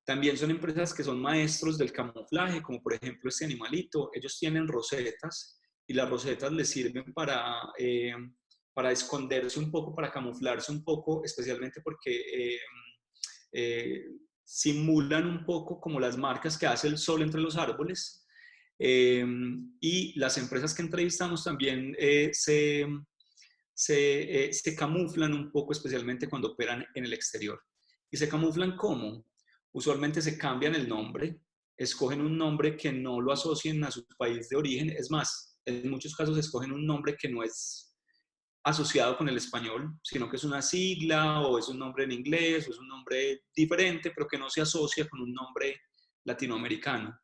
También son empresas que son maestros del camuflaje, como por ejemplo este animalito. Ellos tienen rosetas y las rosetas les sirven para esconderse un poco, para camuflarse un poco, especialmente porque simulan un poco como las marcas que hace el sol entre los árboles. Y las empresas que entrevistamos también se camuflan un poco, especialmente cuando operan en el exterior. ¿Y se camuflan cómo? Usualmente se cambian el nombre, escogen un nombre que no lo asocien a su país de origen. Es más, en muchos casos escogen un nombre que no es asociado con el español, sino que es una sigla o es un nombre en inglés o es un nombre diferente, pero que no se asocia con un nombre latinoamericano.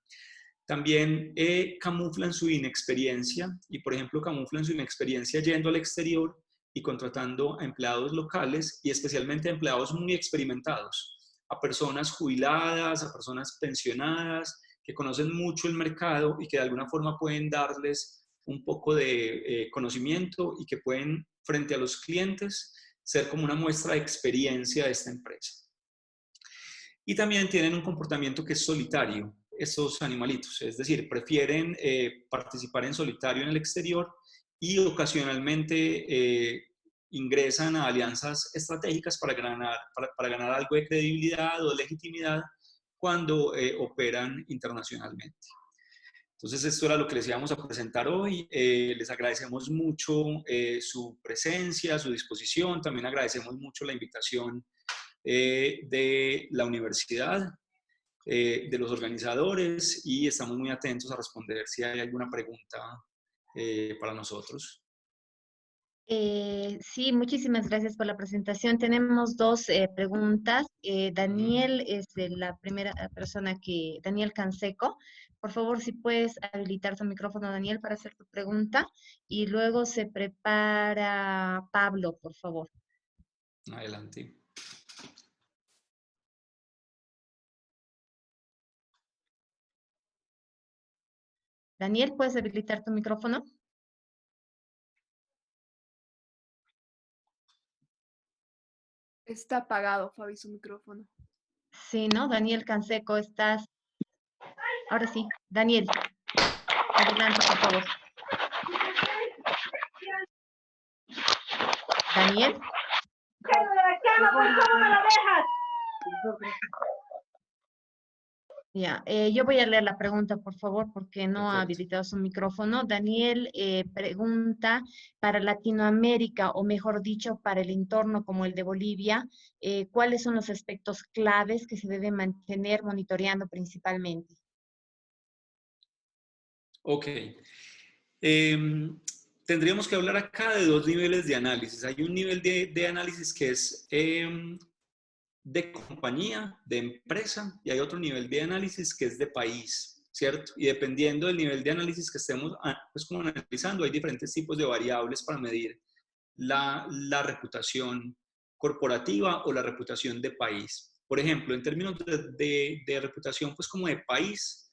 También camuflan su inexperiencia y, por ejemplo, camuflan su inexperiencia yendo al exterior y contratando a empleados locales y especialmente a empleados muy experimentados, a personas jubiladas, a personas pensionadas, que conocen mucho el mercado y que de alguna forma pueden darles un poco de conocimiento y que pueden, frente a los clientes, ser como una muestra de experiencia de esta empresa. Y también tienen un comportamiento que es solitario, estos animalitos, es decir, prefieren participar en solitario en el exterior y ocasionalmente ingresan a alianzas estratégicas para ganar algo de credibilidad o de legitimidad cuando operan internacionalmente. Entonces, esto era lo que les íbamos a presentar hoy. Les agradecemos mucho su presencia, su disposición. También agradecemos mucho la invitación de la universidad, de los organizadores, y estamos muy atentos a responder si hay alguna pregunta para nosotros. Sí, muchísimas gracias por la presentación. Tenemos dos preguntas. Daniel es la primera persona Daniel Canseco. Por favor, si puedes habilitar tu micrófono, Daniel, para hacer tu pregunta. Y luego se prepara Pablo, por favor. Adelante. Daniel, ¿puedes habilitar tu micrófono? Está apagado, Fabi, su micrófono. Sí, ¿no? Daniel Canseco, estás... Ahora sí, Daniel, adelante, por favor. Daniel. Ya, yo voy a leer la pregunta, por favor, porque no ha habilitado su micrófono. Daniel pregunta, para Latinoamérica, o mejor dicho, para el entorno como el de Bolivia, ¿cuáles son los aspectos claves que se deben mantener monitoreando principalmente? Ok. Tendríamos que hablar acá de dos niveles de análisis. Hay un nivel de análisis que es de compañía, de empresa, y hay otro nivel de análisis que es de país, ¿cierto? Y dependiendo del nivel de análisis que estemos pues como analizando, hay diferentes tipos de variables para medir la reputación corporativa o la reputación de país. Por ejemplo, en términos de reputación, pues como de país,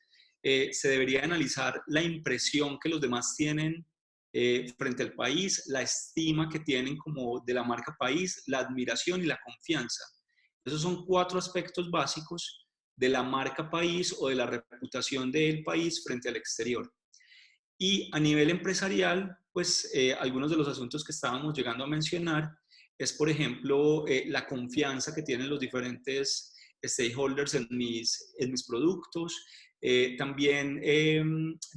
se debería analizar la impresión que los demás tienen frente al país, la estima que tienen como de la marca país, la admiración y la confianza. Esos son 4 aspectos básicos de la marca país o de la reputación del país frente al exterior. Y a nivel empresarial, pues algunos de los asuntos que estábamos llegando a mencionar es, por ejemplo, la confianza que tienen los diferentes stakeholders en mis productos. También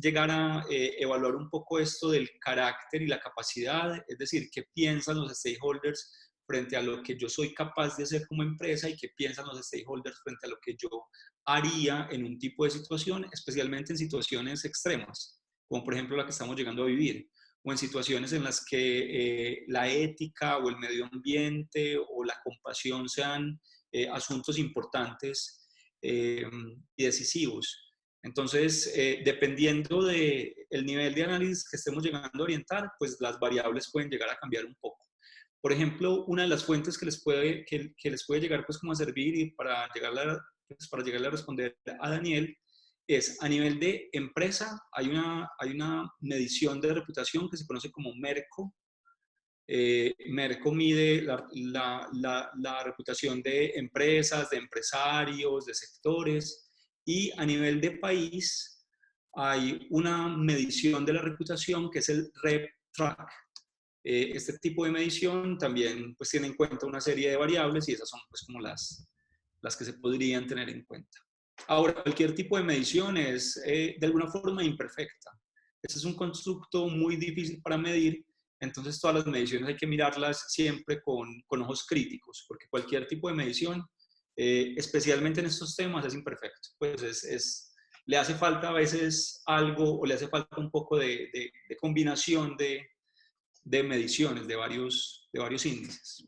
llegar a evaluar un poco esto del carácter y la capacidad, es decir, qué piensan los stakeholders frente a lo que yo soy capaz de hacer como empresa y qué piensan los stakeholders frente a lo que yo haría en un tipo de situación, especialmente en situaciones extremas, como por ejemplo la que estamos llegando a vivir, o en situaciones en las que la ética o el medio ambiente o la compasión sean asuntos importantes y decisivos. Entonces, dependiendo del nivel de análisis que estemos llegando a orientar, pues las variables pueden llegar a cambiar un poco. Por ejemplo, una de las fuentes que les puede llegar pues como a servir y para llegarle a responder a Daniel es a nivel de empresa. Hay una medición de reputación que se conoce como Merco. Merco mide la reputación de empresas, de empresarios, de sectores, y a nivel de país hay una medición de la reputación que es el RepTrak. Este tipo de medición también pues tiene en cuenta una serie de variables y esas son pues como las que se podrían tener en cuenta. Ahora, cualquier tipo de medición es de alguna forma imperfecta. Este es un constructo muy difícil para medir, entonces todas las mediciones hay que mirarlas siempre con ojos críticos, porque cualquier tipo de medición, especialmente en estos temas, es imperfecto. Pues le hace falta a veces algo o le hace falta un poco de combinación de mediciones, de varios índices.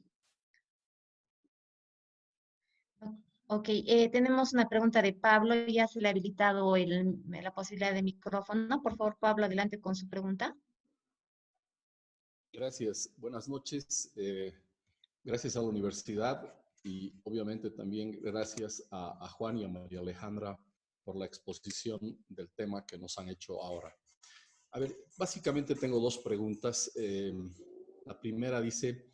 Ok, tenemos una pregunta de Pablo. Ya se le ha habilitado la posibilidad de micrófono. Por favor, Pablo, adelante con su pregunta. Gracias. Buenas noches. Gracias a la universidad y obviamente también gracias a Juan y a María Alejandra por la exposición del tema que nos han hecho ahora. A ver, básicamente tengo dos preguntas. La primera dice,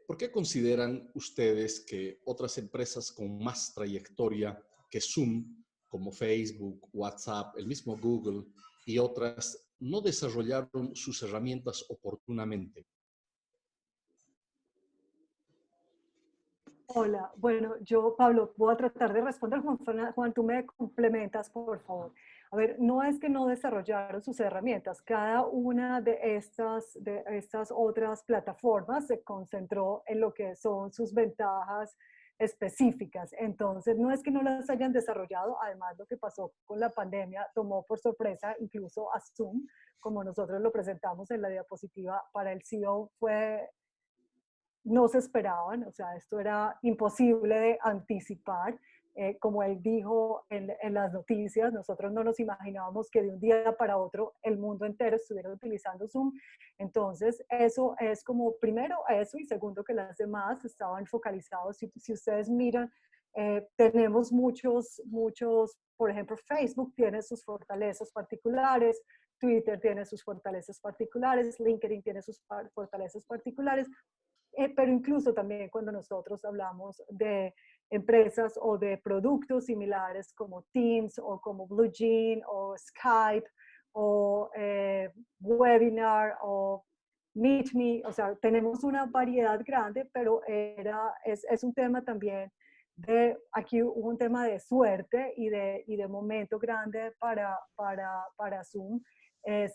¿por qué consideran ustedes que otras empresas con más trayectoria que Zoom, como Facebook, WhatsApp, el mismo Google y otras, no desarrollaron sus herramientas oportunamente? Hola, bueno, yo, Pablo, voy a tratar de responder. Juan, tú me complementas, por favor. A ver, no es que no desarrollaron sus herramientas, cada una de estas otras plataformas se concentró en lo que son sus ventajas específicas. Entonces, no es que no las hayan desarrollado, además lo que pasó con la pandemia tomó por sorpresa incluso a Zoom, como nosotros lo presentamos en la diapositiva para el CEO, no se esperaban, o sea, esto era imposible de anticipar. Como él dijo en las noticias, nosotros no nos imaginábamos que de un día para otro el mundo entero estuviera utilizando Zoom. Entonces, eso es como, primero eso, y segundo que las demás estaban focalizados. Si ustedes miran, tenemos muchos, por ejemplo, Facebook tiene sus fortalezas particulares, Twitter tiene sus fortalezas particulares, LinkedIn tiene sus fortalezas particulares. Pero incluso también cuando nosotros hablamos de empresas o de productos similares como Teams o como BlueJean o Skype o Webinar o MeetMe, o sea, tenemos una variedad grande, pero es un tema también aquí hubo un tema de suerte y de momento grande para Zoom.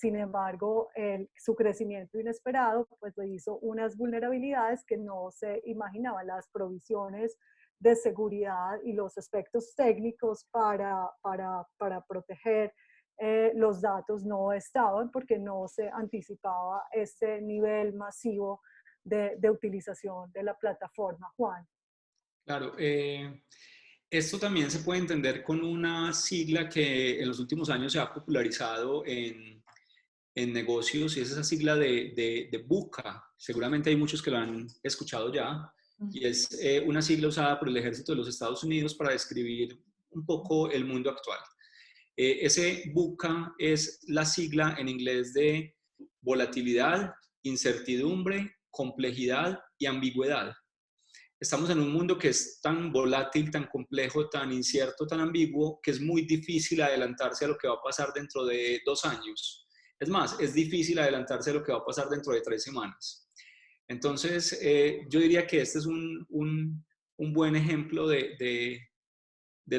Sin embargo, su crecimiento inesperado pues le hizo unas vulnerabilidades que no se imaginaban. Las provisiones de seguridad y los aspectos técnicos para proteger los datos no estaban porque no se anticipaba este nivel masivo de utilización de la plataforma. Juan. Claro, esto también se puede entender con una sigla que en los últimos años se ha popularizado en negocios, y es esa sigla de BUCA. Seguramente hay muchos que lo han escuchado ya, y es una sigla usada por el ejército de los Estados Unidos para describir un poco el mundo actual. Ese BUCA es la sigla en inglés de volatilidad, incertidumbre, complejidad y ambigüedad. Estamos en un mundo que es tan volátil, tan complejo, tan incierto, tan ambiguo, que es muy difícil adelantarse a lo que va a pasar dentro de 2 años. Es más, es difícil adelantarse a lo que va a pasar dentro de 3 semanas. Entonces, yo diría que este es un buen ejemplo del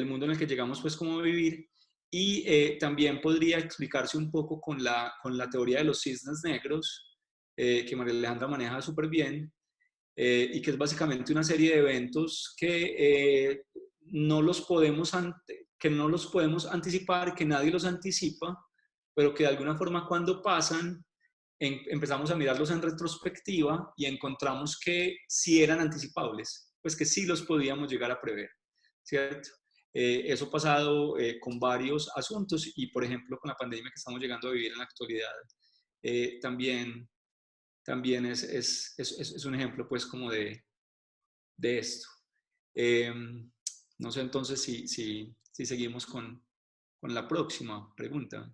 mundo en el que llegamos pues como a vivir, y también podría explicarse un poco con la teoría de los cisnes negros, que María Alejandra maneja súper bien, y que es básicamente una serie de eventos que no los podemos anticipar, que nadie los anticipa, pero que de alguna forma cuando pasan empezamos a mirarlos en retrospectiva y encontramos que sí eran anticipables, pues que sí los podíamos llegar a prever, ¿cierto? Eso ha pasado con varios asuntos y, por ejemplo, con la pandemia que estamos llegando a vivir en la actualidad, también es un ejemplo, pues, como de esto. No sé entonces si seguimos con la próxima pregunta.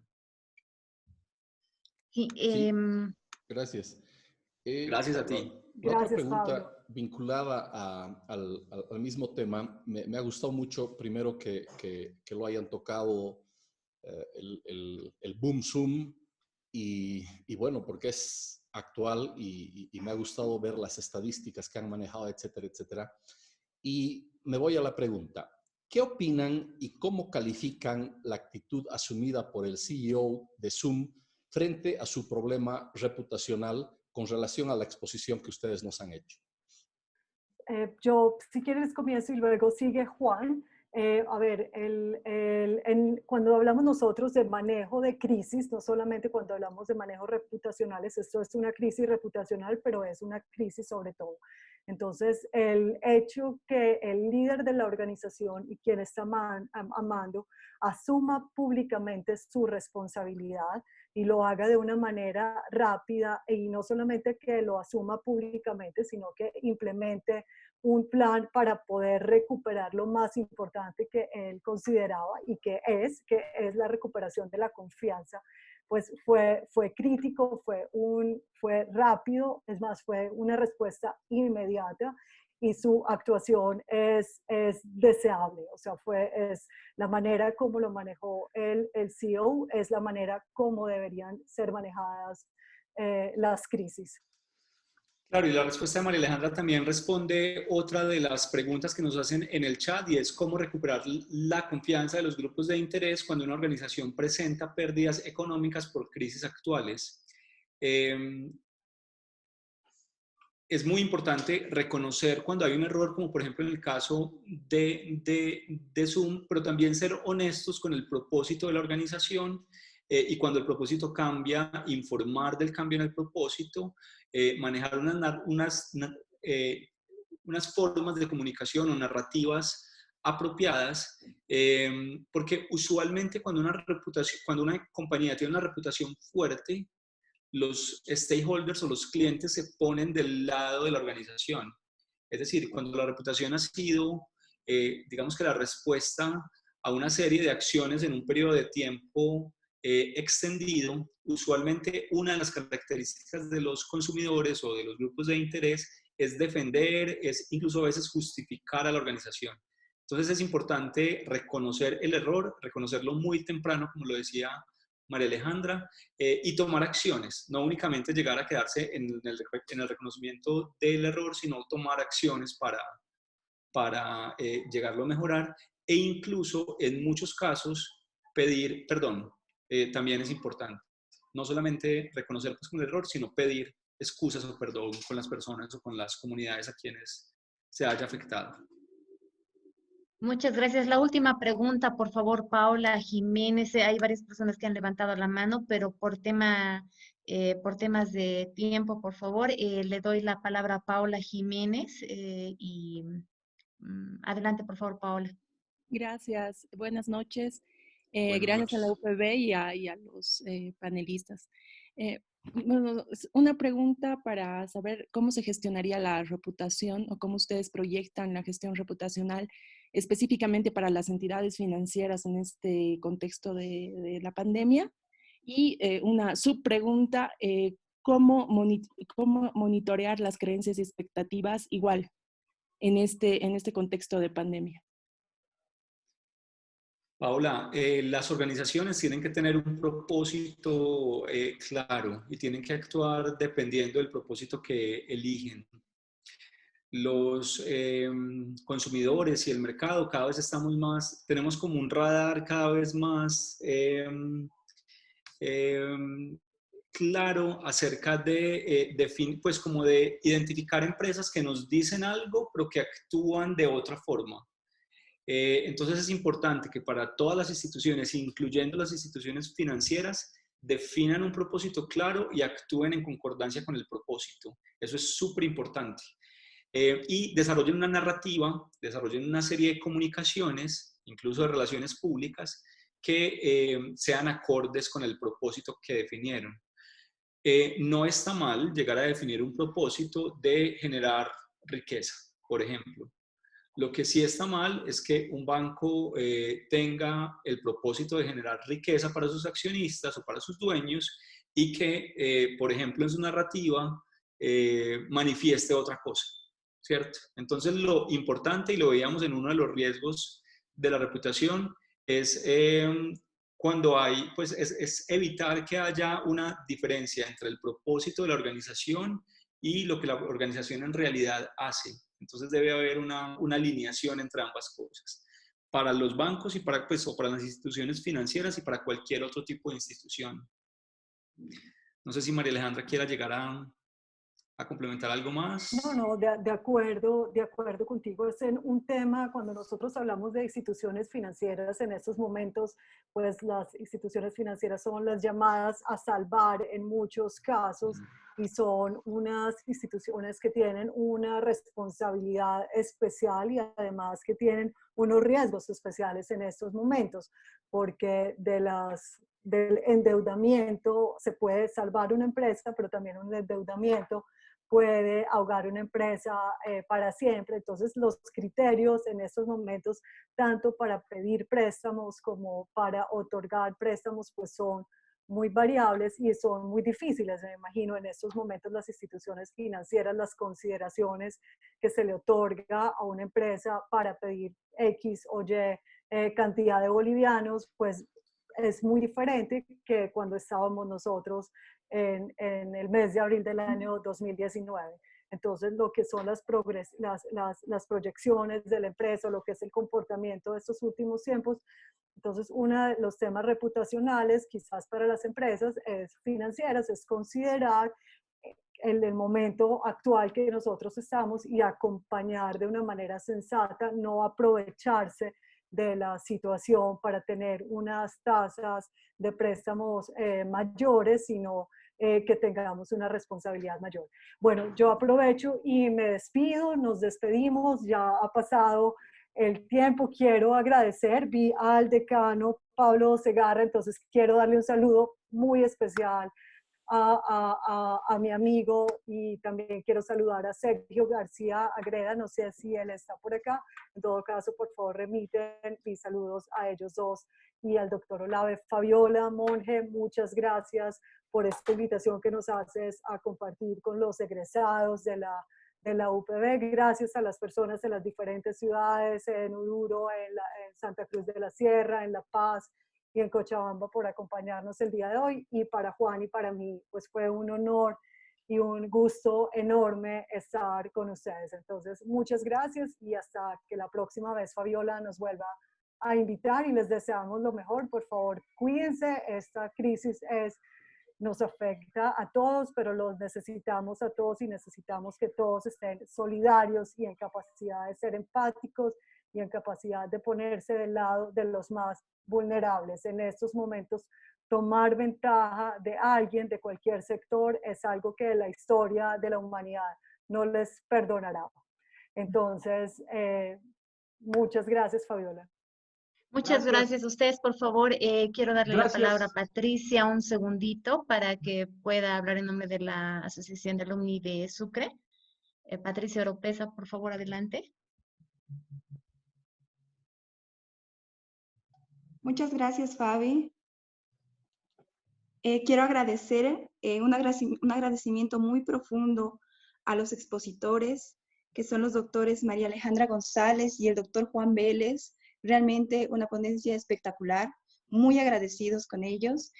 Sí, Sí, gracias. Gracias a ti. La otra Gracias, pregunta Pablo. vinculada al mismo tema, me ha gustado mucho, primero que lo hayan tocado el boom Zoom y bueno, porque es actual y me ha gustado ver las estadísticas que han manejado, etcétera, etcétera. Y me voy a la pregunta. ¿Qué opinan y cómo califican la actitud asumida por el CEO de Zoom frente a su problema reputacional con relación a la exposición que ustedes nos han hecho? Yo, si quieres, comienzo y luego sigue Juan. A ver, cuando hablamos nosotros de manejo de crisis, no solamente cuando hablamos de manejo reputacionales, esto es una crisis reputacional, pero es una crisis sobre todo. Entonces, el hecho que el líder de la organización y quien está amando asuma públicamente su responsabilidad y lo haga de una manera rápida, y no solamente que lo asuma públicamente, sino que implemente un plan para poder recuperar lo más importante que él consideraba y que es la recuperación de la confianza. Pues fue crítico, fue rápido, es más, fue una respuesta inmediata y su actuación es deseable. O sea, es la manera como lo manejó el CEO, es la manera como deberían ser manejadas las crisis. Claro, y la respuesta de María Alejandra también responde otra de las preguntas que nos hacen en el chat, y es cómo recuperar la confianza de los grupos de interés cuando una organización presenta pérdidas económicas por crisis actuales. Es muy importante reconocer cuando hay un error, como por ejemplo en el caso de Zoom, pero también ser honestos con el propósito de la organización, y cuando el propósito cambia, informar del cambio en el propósito, manejar unas formas de comunicación o narrativas apropiadas, porque usualmente cuando una compañía tiene una reputación fuerte, los stakeholders o los clientes se ponen del lado de la organización. Es decir, cuando la reputación ha sido, digamos que la respuesta a una serie de acciones en un periodo de tiempo extendido, usualmente una de las características de los consumidores o de los grupos de interés es defender, es incluso a veces justificar a la organización. Entonces es importante reconocer el error, reconocerlo muy temprano, como lo decía María Alejandra, y tomar acciones, no únicamente llegar a quedarse en el reconocimiento del error, sino tomar acciones para llegarlo a mejorar, e incluso en muchos casos pedir perdón. También es importante, no solamente reconocer pues, con el error, sino pedir excusas o perdón con las personas o con las comunidades a quienes se haya afectado. Muchas gracias. La última pregunta, por favor, Paola Jiménez. Hay varias personas que han levantado la mano, pero por temas de tiempo, por favor, le doy la palabra a Paola Jiménez. Adelante, por favor, Paola. Gracias. Buenas noches. Buenas Gracias noches. a la UPB y a los panelistas. Bueno, una pregunta para saber cómo se gestionaría la reputación o cómo ustedes proyectan la gestión reputacional específicamente para las entidades financieras en este contexto de la pandemia. Y una subpregunta, ¿cómo monitorear las creencias y expectativas igual en este contexto de pandemia? Paola, las organizaciones tienen que tener un propósito claro y tienen que actuar dependiendo del propósito que eligen. Los consumidores y el mercado cada vez estamos más, tenemos como un radar cada vez más claro acerca de, pues como de identificar empresas que nos dicen algo pero que actúan de otra forma. Entonces es importante que para todas las instituciones, incluyendo las instituciones financieras, definan un propósito claro y actúen en concordancia con el propósito. Eso es súper importante. Y desarrollen una narrativa, desarrollen una serie de comunicaciones, incluso de relaciones públicas, que sean acordes con el propósito que definieron. No está mal llegar a definir un propósito de generar riqueza, por ejemplo. Lo que sí está mal es que un banco tenga el propósito de generar riqueza para sus accionistas o para sus dueños y que, por ejemplo, en su narrativa manifieste otra cosa, ¿cierto? Entonces, lo importante, y lo veíamos en uno de los riesgos de la reputación, es cuando hay, pues es evitar que haya una diferencia entre el propósito de la organización y lo que la organización en realidad hace. Entonces debe haber una alineación entre ambas cosas. Para los bancos y para, pues, o para las instituciones financieras y para cualquier otro tipo de institución. No sé si María Alejandra quiera llegar a complementar algo más. No, de acuerdo contigo. Es un tema, cuando nosotros hablamos de instituciones financieras en estos momentos, pues las instituciones financieras son las llamadas a salvar en muchos casos y son unas instituciones que tienen una responsabilidad especial y además que tienen unos riesgos especiales en estos momentos, porque del endeudamiento se puede salvar una empresa, pero también un endeudamiento puede ahogar una empresa para siempre. Entonces, los criterios en estos momentos, tanto para pedir préstamos como para otorgar préstamos, pues son muy variables y son muy difíciles. Me imagino en estos momentos las instituciones financieras, las consideraciones que se le otorga a una empresa para pedir X o Y cantidad de bolivianos, pues es muy diferente que cuando estábamos nosotros en el mes de abril del año 2019. Entonces, lo que son las proyecciones de la empresa, lo que es el comportamiento de estos últimos tiempos. Entonces, uno de los temas reputacionales, quizás para las empresas financieras, es considerar el momento actual que nosotros estamos y acompañar de una manera sensata, no aprovecharse de la situación para tener unas tasas de préstamos mayores, sino que tengamos una responsabilidad mayor. Bueno, yo aprovecho y me despido, nos despedimos, ya ha pasado el tiempo. Quiero agradecer, vi al decano Pablo Segarra, entonces quiero darle un saludo muy especial a mi amigo, y también quiero saludar a Sergio García Agreda, no sé si él está por acá. En todo caso, por favor, remiten mis saludos a ellos dos y al doctor Olave. Fabiola Monge, muchas gracias por esta invitación que nos haces a compartir con los egresados de la UPB. Gracias a las personas en las diferentes ciudades, en Oruro, en Santa Cruz de la Sierra, en La Paz y en Cochabamba, por acompañarnos el día de hoy. Y para Juan y para mí, pues fue un honor y un gusto enorme estar con ustedes. Entonces, muchas gracias y hasta que la próxima vez Fabiola nos vuelva a invitar, y les deseamos lo mejor. Por favor, cuídense. Esta crisis nos afecta a todos, pero los necesitamos a todos y necesitamos que todos estén solidarios y en capacidad de ser empáticos y en capacidad de ponerse del lado de los más vulnerables. En estos momentos, tomar ventaja de alguien, de cualquier sector, es algo que la historia de la humanidad no les perdonará. Entonces, muchas gracias, Fabiola. Muchas gracias a ustedes. Por favor, quiero darle la palabra a Patricia un segundito para que pueda hablar en nombre de la Asociación de Alumni de Sucre. Patricia Oropesa, por favor, adelante. Muchas gracias, Fabi. Quiero agradecer un agradecimiento muy profundo a los expositores, que son los doctores María Alejandra González y el doctor Juan Vélez, Realmente una ponencia espectacular, muy agradecidos con ellos,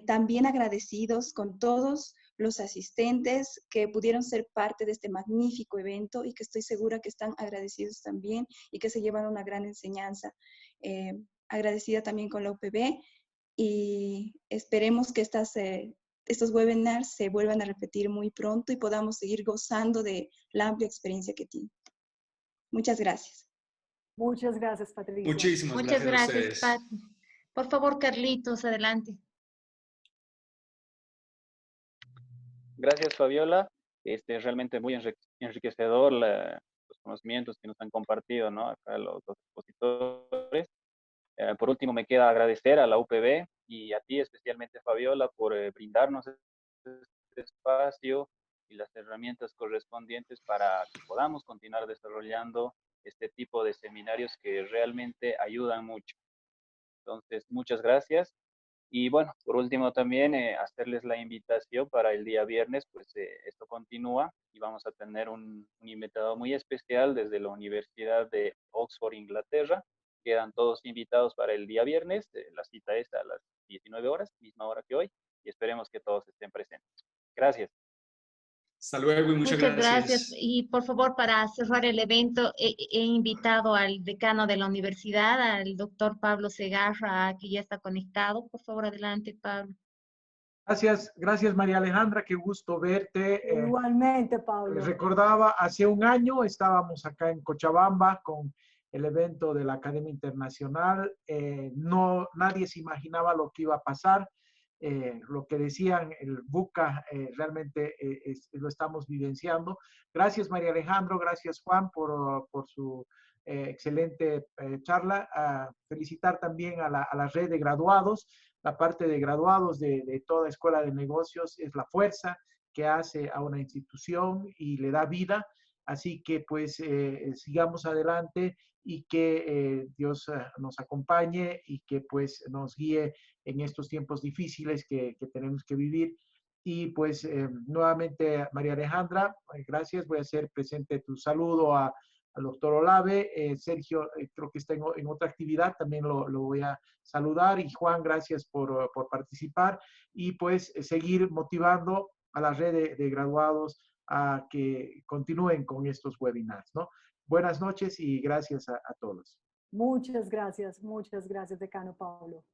también agradecidos con todos los asistentes que pudieron ser parte de este magnífico evento y que estoy segura que están agradecidos también y que se llevan una gran enseñanza. Agradecida también con la UPB y esperemos que estos webinars se vuelvan a repetir muy pronto y podamos seguir gozando de la amplia experiencia que tienen. Muchas gracias. Muchas gracias, Patricia. Muchísimas Muchas gracias a gracias, ustedes. Pati. Por favor, Carlitos, adelante. Gracias, Fabiola. Realmente muy enriquecedor los conocimientos que nos han compartido, ¿no? Acá los expositores. Por último, me queda agradecer a la UPB y a ti especialmente, Fabiola, por brindarnos este espacio y las herramientas correspondientes para que podamos continuar desarrollando este tipo de seminarios que realmente ayudan mucho. Entonces, muchas gracias. Y bueno, por último también hacerles la invitación para el día viernes, pues esto continúa y vamos a tener un invitado muy especial desde la Universidad de Oxford, Inglaterra. Quedan todos invitados para el día viernes, la cita es a las 19 horas, misma hora que hoy, y esperemos que todos estén presentes. Gracias. Hasta luego y muchas gracias. gracias. Y por favor, para cerrar el evento, he invitado al decano de la universidad, al doctor Pablo Segarra, que ya está conectado. Por favor, adelante, Pablo. Gracias María Alejandra, qué gusto verte. Igualmente, Pablo. Recordaba, hace un año estábamos acá en Cochabamba con el evento de la Academia Internacional. Nadie se imaginaba lo que iba a pasar. Lo que decían el BUCA realmente lo estamos vivenciando. Gracias María Alejandro, gracias Juan por su excelente charla. Felicitar también a la red de graduados. La parte de graduados de toda escuela de negocios es la fuerza que hace a una institución y le da vida. Así que pues sigamos adelante y que Dios nos acompañe y que pues nos guíe en estos tiempos difíciles que tenemos que vivir. Y pues nuevamente, María Alejandra, gracias. Voy a hacer presente tu saludo al doctor Olave. Sergio, creo que está en otra actividad, también lo voy a saludar. Y Juan, gracias por participar. Y pues seguir motivando a la red de graduados a que continúen con estos webinars, ¿no? Buenas noches y gracias a todos. Muchas gracias, decano Pablo.